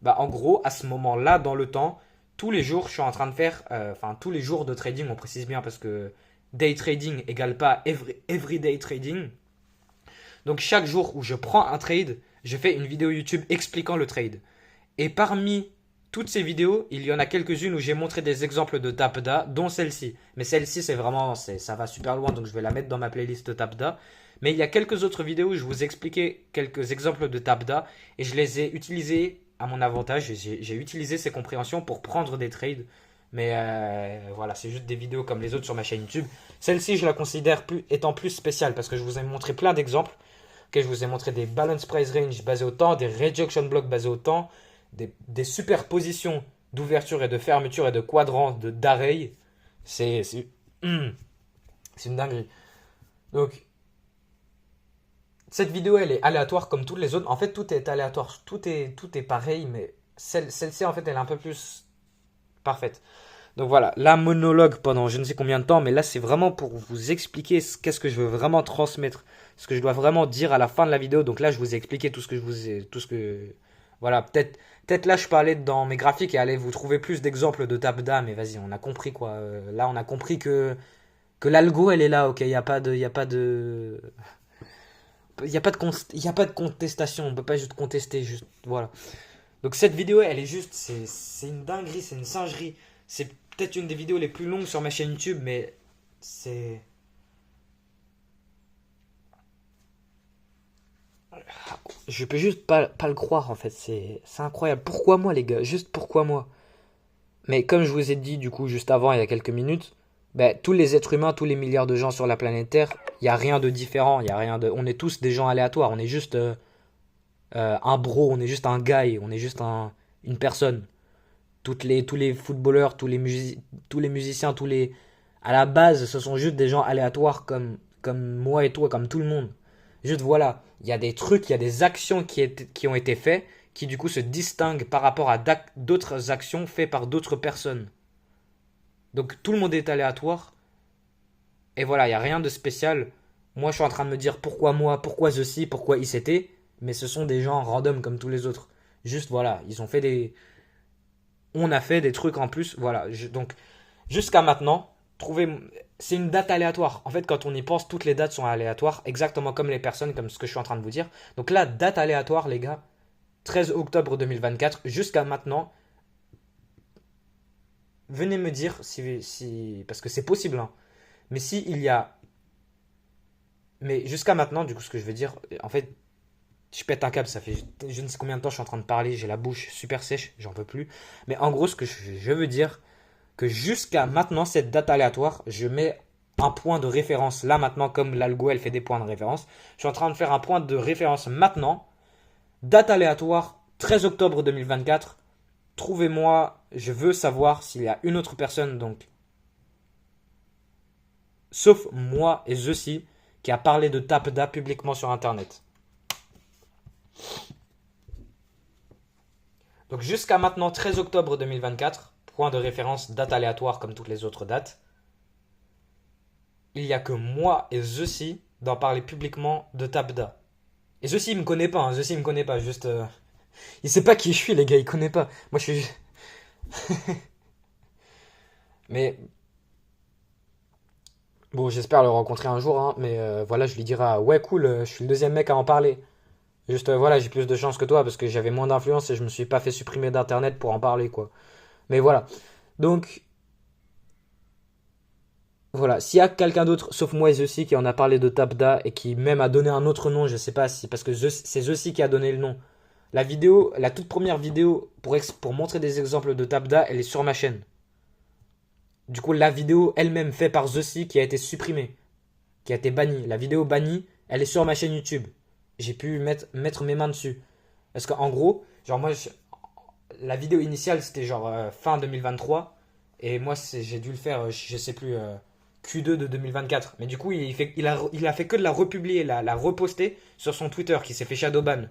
Bah en gros, à ce moment-là dans le temps, tous les jours, je suis en train de faire, enfin tous les jours de trading, on précise bien parce que day trading égale pas everyday trading. Donc chaque jour où je prends un trade, je fais une vidéo YouTube expliquant le trade. Et parmi toutes ces vidéos, il y en a quelques-unes où j'ai montré des exemples de Tapda, dont celle-ci. Mais celle-ci, ça va super loin, donc je vais la mettre dans ma playlist Tapda. Mais il y a quelques autres vidéos où je vous expliquais quelques exemples de Tapda et je les ai utilisés à mon avantage. J'ai utilisé ces compréhensions pour prendre des trades. Mais voilà, c'est juste des vidéos comme les autres sur ma chaîne YouTube. Celle-ci, je la considère étant plus spéciale parce que je vous ai montré plein d'exemples. Okay, je vous ai montré des balance price range basés au temps, des rejection blocks basés au temps, des superpositions d'ouverture et de fermeture et de quadrants d'array. C'est une dinguerie. Donc, cette vidéo, elle est aléatoire comme toutes les autres. En fait, tout est aléatoire. Tout est pareil, mais celle-ci, en fait, elle est un peu plus parfaite. Donc voilà, là, monologue pendant je ne sais combien de temps, mais là, c'est vraiment pour vous expliquer qu'est-ce que je veux vraiment transmettre, ce que je dois vraiment dire à la fin de la vidéo. Donc là, je vous ai expliqué tout ce que je vous ai, tout ce que, voilà, peut-être là, je parlais dans mes graphiques et allez vous trouver plus d'exemples de Tapda, mais vas-y, on a compris quoi. Là, on a compris que l'algo, elle est là, ok, il y a pas de contestation, on peut pas juste contester, juste, voilà. Donc cette vidéo, elle est juste, c'est une dinguerie, c'est une singerie. C'est peut-être une des vidéos les plus longues sur ma chaîne YouTube, mais c'est... Je peux juste pas le croire en fait, c'est incroyable. Pourquoi moi les gars? Juste pourquoi moi? Mais comme je vous ai dit du coup juste avant, il y a quelques minutes, ben, tous les êtres humains, tous les milliards de gens sur la planète Terre, il n'y a rien de différent, il y a rien de... On est tous des gens aléatoires, on est juste un bro, on est juste un guy, on est juste une personne. Tous les footballeurs, tous les musiciens, à la base, ce sont juste des gens aléatoires comme moi et toi, comme tout le monde. Juste voilà, il y a des trucs, il y a des actions qui ont été faites, qui du coup se distinguent par rapport à d'autres actions faites par d'autres personnes. Donc tout le monde est aléatoire, et voilà, il n'y a rien de spécial. Moi, je suis en train de me dire pourquoi moi, pourquoi ceci, pourquoi ICT, mais ce sont des gens random comme tous les autres. Juste voilà, ils ont fait des, on a fait des trucs en plus. Voilà. Donc, jusqu'à maintenant, c'est une date aléatoire. En fait, quand on y pense, toutes les dates sont aléatoires, exactement comme les personnes, comme ce que je suis en train de vous dire. Donc là, date aléatoire, les gars, 13 octobre 2024, jusqu'à maintenant, venez me dire parce que c'est possible, hein, mais si il y a, mais jusqu'à maintenant, du coup, ce que je veux dire, en fait, je pète un câble, ça fait je ne sais combien de temps je suis en train de parler, j'ai la bouche super sèche, j'en peux plus. Mais en gros, ce que je veux dire, que jusqu'à maintenant, cette date aléatoire, je mets un point de référence là maintenant, comme l'algo elle fait des points de référence. Je suis en train de faire un point de référence maintenant. Date aléatoire, 13 octobre 2024. Trouvez-moi, je veux savoir s'il y a une autre personne, donc, sauf moi et ceci, qui a parlé de Tapda publiquement sur Internet. Donc jusqu'à maintenant, 13 octobre 2024, point de référence, date aléatoire comme toutes les autres dates. Il n'y a que moi et ceci d'en parler publiquement de Tapda. Et ceci, il me connaît pas, hein, ceci, il me connaît pas, juste. Il sait pas qui je suis, les gars, il connaît pas. Moi, je suis. Mais bon, j'espère le rencontrer un jour, hein, mais voilà, je lui dirai, ouais, cool, je suis le deuxième mec à en parler. Juste, voilà, j'ai plus de chance que toi parce que j'avais moins d'influence et je me suis pas fait supprimer d'internet pour en parler, quoi. Mais voilà. Donc, voilà, s'il y a quelqu'un d'autre, sauf moi et Zeusi, qui en a parlé de Tapda et qui même a donné un autre nom, je sais pas si, parce que c'est Zeusi qui a donné le nom. La vidéo, la toute première vidéo pour montrer des exemples de Tapda, elle est sur ma chaîne. Du coup, la vidéo elle-même faite par Zeusi qui a été supprimée, qui a été bannie. La vidéo bannie, elle est sur ma chaîne YouTube. J'ai pu mettre mes mains dessus. Parce qu'en gros, genre moi, la vidéo initiale c'était genre fin 2023. Et moi, j'ai dû le faire, je sais plus, Q2 de 2024. Mais du coup, il a fait que de la republier, la reposter sur son Twitter qui s'est fait shadowban.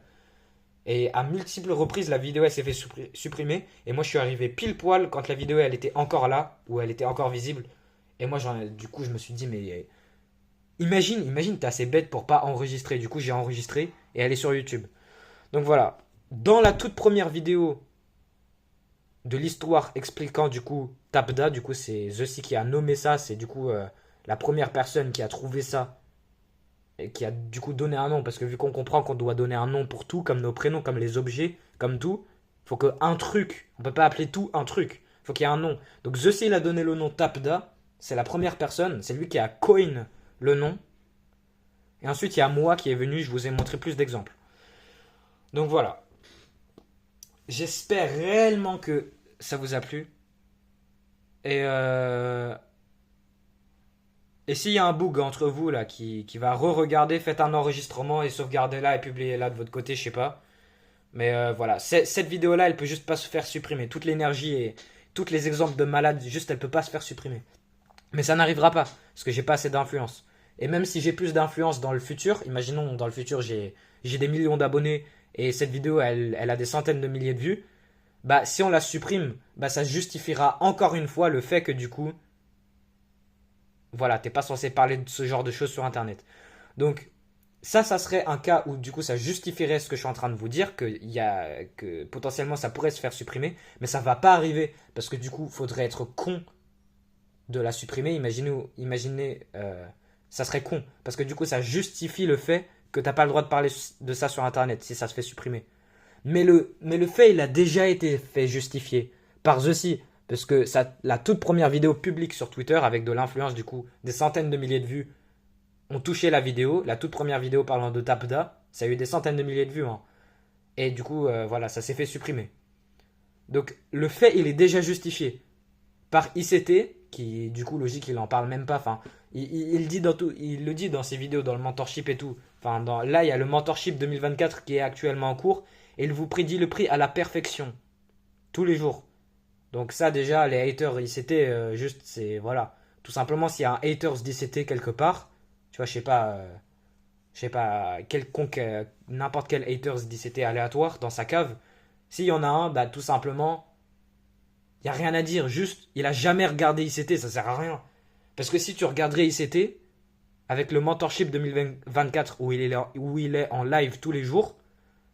Et à multiples reprises, la vidéo elle s'est fait supprimer. Et moi, je suis arrivé pile poil quand la vidéo elle était encore là, ou elle était encore visible. Et moi, du coup, je me suis dit, mais imagine, t'es assez bête pour pas enregistrer. Du coup, j'ai enregistré et elle est sur YouTube. Donc voilà. Dans la toute première vidéo de l'histoire expliquant du coup Tapda, du coup, c'est The qui a nommé ça. C'est du coup la première personne qui a trouvé ça et qui a du coup donné un nom, parce que vu qu'on comprend qu'on doit donner un nom pour tout, comme nos prénoms, comme les objets, comme tout, faut que un truc, on peut pas appeler tout un truc, faut qu'il y ait un nom. Donc The il a donné le nom Tapda, c'est la première personne, c'est lui qui a coin le nom, et ensuite il y a moi qui est venu, je vous ai montré plus d'exemples. Donc voilà, j'espère réellement que ça vous a plu, et et s'il y a un bug entre vous là qui va re-regarder, faites un enregistrement et sauvegardez-la et publiez-la de votre côté, je sais pas. Mais voilà, cette vidéo-là, elle peut juste pas se faire supprimer. Toute l'énergie et tous les exemples de malades, juste, elle peut pas se faire supprimer. Mais ça n'arrivera pas, parce que j'ai pas assez d'influence. Et même si j'ai plus d'influence dans le futur, imaginons dans le futur j'ai des millions d'abonnés et cette vidéo elle a des centaines de milliers de vues, bah si on la supprime, bah ça justifiera encore une fois le fait que du coup, voilà, t'es pas censé parler de ce genre de choses sur internet. Donc ça serait un cas où du coup ça justifierait ce que je suis en train de vous dire, que potentiellement ça pourrait se faire supprimer, mais ça va pas arriver parce que du coup faudrait être con de la supprimer. Imaginez, ça serait con parce que du coup ça justifie le fait que t'as pas le droit de parler de ça sur internet si ça se fait supprimer. Mais le fait il a déjà été fait justifier par ceci parce que ça, la toute première vidéo publique sur Twitter avec de l'influence du coup des centaines de milliers de vues ont touché la vidéo, la toute première vidéo parlant de Tapda, ça a eu des centaines de milliers de vues, hein. Et du coup, voilà, ça s'est fait supprimer. Donc le fait, il est déjà justifié par ICT, qui du coup logique, il en parle même pas. Enfin, il dit il le dit dans ses vidéos, dans le mentorship et tout. Enfin, là, il y a le mentorship 2024 qui est actuellement en cours, et il vous prédit le prix à la perfection tous les jours. Donc ça déjà, les haters ICT, juste c'est voilà, tout simplement s'il y a un haters d'ICT quelque part, tu vois, je sais pas, quelconque, n'importe quel haters dit c'était aléatoire dans sa cave. S'il y en a un, bah tout simplement, il y a rien à dire. Juste, il a jamais regardé ICT, ça sert à rien. Parce que si tu regarderais ICT, avec le mentorship 2024 où il est en live tous les jours,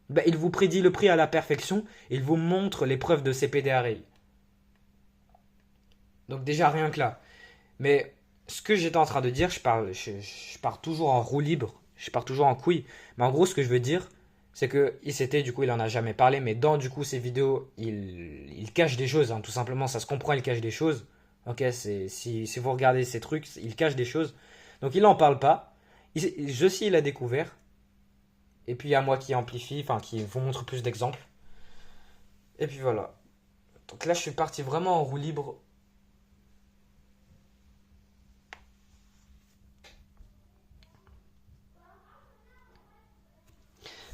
bah, il vous prédit le prix à la perfection et il vous montre les preuves de CPDRI. Donc déjà rien que là. Mais ce que j'étais en train de dire, je pars toujours en roue libre, je pars toujours en couille. Mais en gros, ce que je veux dire, c'est que ICT, du coup, il en a jamais parlé, mais dans du coup ses vidéos, il cache des choses, hein, tout simplement, ça se comprend, il cache des choses. Ok, si vous regardez ces trucs, il cache des choses. Donc il en parle pas. Je sais, il a découvert. Et puis il y a moi qui amplifie, enfin qui vous montre plus d'exemples. Et puis voilà. Donc là, je suis parti vraiment en roue libre.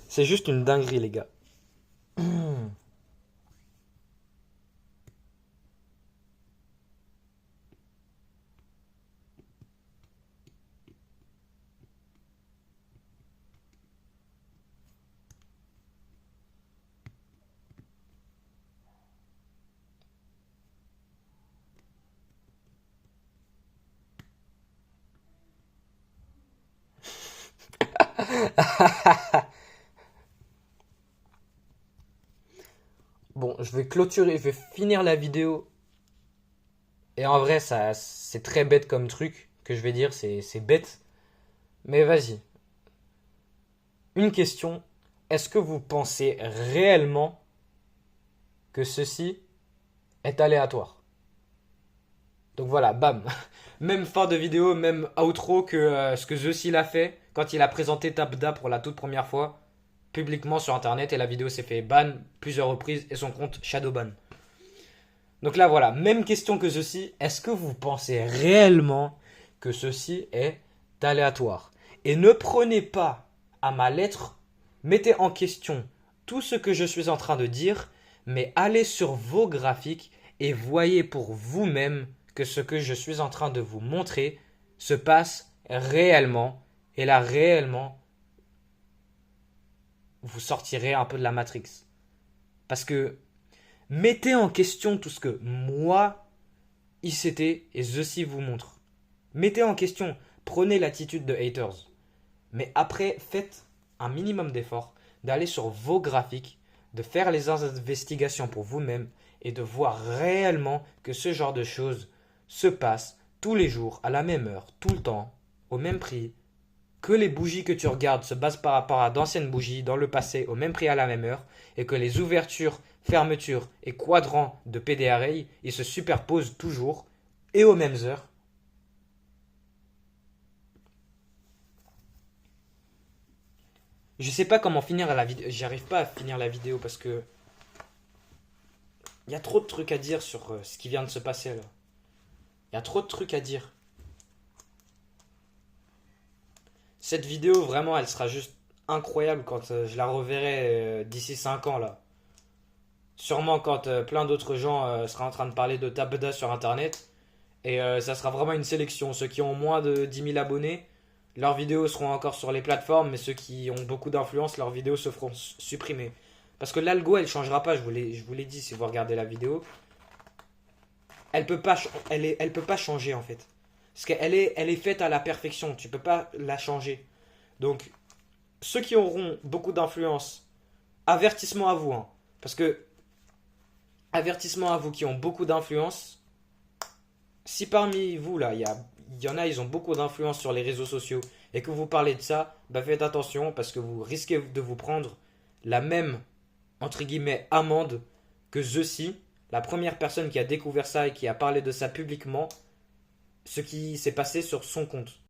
C'est juste une dinguerie, les gars. je vais clôturer, je vais finir la vidéo. Et en vrai, ça, c'est très bête comme truc que je vais dire, c'est bête. Mais vas-y. Une question. Est-ce que vous pensez réellement que ceci est aléatoire? Donc voilà, bam. Même fin de vidéo, même outro que ce que The l'a fait quand il a présenté Tabda pour la toute première fois publiquement sur internet et la vidéo s'est fait ban plusieurs reprises et son compte shadow ban. Donc là voilà, même question que ceci, est-ce que vous pensez réellement que ceci est aléatoire? Et ne prenez pas à ma lettre, mettez en question tout ce que je suis en train de dire, mais allez sur vos graphiques et voyez pour vous-même que ce que je suis en train de vous montrer se passe réellement. Et là réellement, vous sortirez un peu de la Matrix. Parce que mettez en question tout ce que moi, ICT et The vous montre. Mettez en question, prenez l'attitude de haters. Mais après, faites un minimum d'effort d'aller sur vos graphiques, de faire les investigations pour vous-même et de voir réellement que ce genre de choses se passe tous les jours, à la même heure, tout le temps, au même prix, que les bougies que tu regardes se basent par rapport à d'anciennes bougies dans le passé au même prix à la même heure, et que les ouvertures, fermetures et quadrants de PDRI, ils se superposent toujours et aux mêmes heures. Je sais pas comment finir la vidéo, j'arrive pas à finir la vidéo parce que il y a trop de trucs à dire sur ce qui vient de se passer là. Il y a trop de trucs à dire. Cette vidéo, vraiment, elle sera juste incroyable quand je la reverrai d'ici 5 ans là. Sûrement quand plein d'autres gens seraient en train de parler de Tabda sur internet. Et ça sera vraiment une sélection. Ceux qui ont moins de 10 000 abonnés, leurs vidéos seront encore sur les plateformes, mais ceux qui ont beaucoup d'influence, leurs vidéos se feront supprimer. Parce que l'algo, elle changera pas, je vous l'ai dit si vous regardez la vidéo. Elle peut pas changer en fait. Parce elle est faite à la perfection, tu peux pas la changer. Donc, ceux qui auront beaucoup d'influence, avertissement à vous, hein. Parce que, avertissement à vous qui ont beaucoup d'influence, si parmi vous, là, il y en a, ils ont beaucoup d'influence sur les réseaux sociaux et que vous parlez de ça, bah faites attention parce que vous risquez de vous prendre la même, entre guillemets, amende que The la première personne qui a découvert ça et qui a parlé de ça publiquement, ce qui s'est passé sur son compte.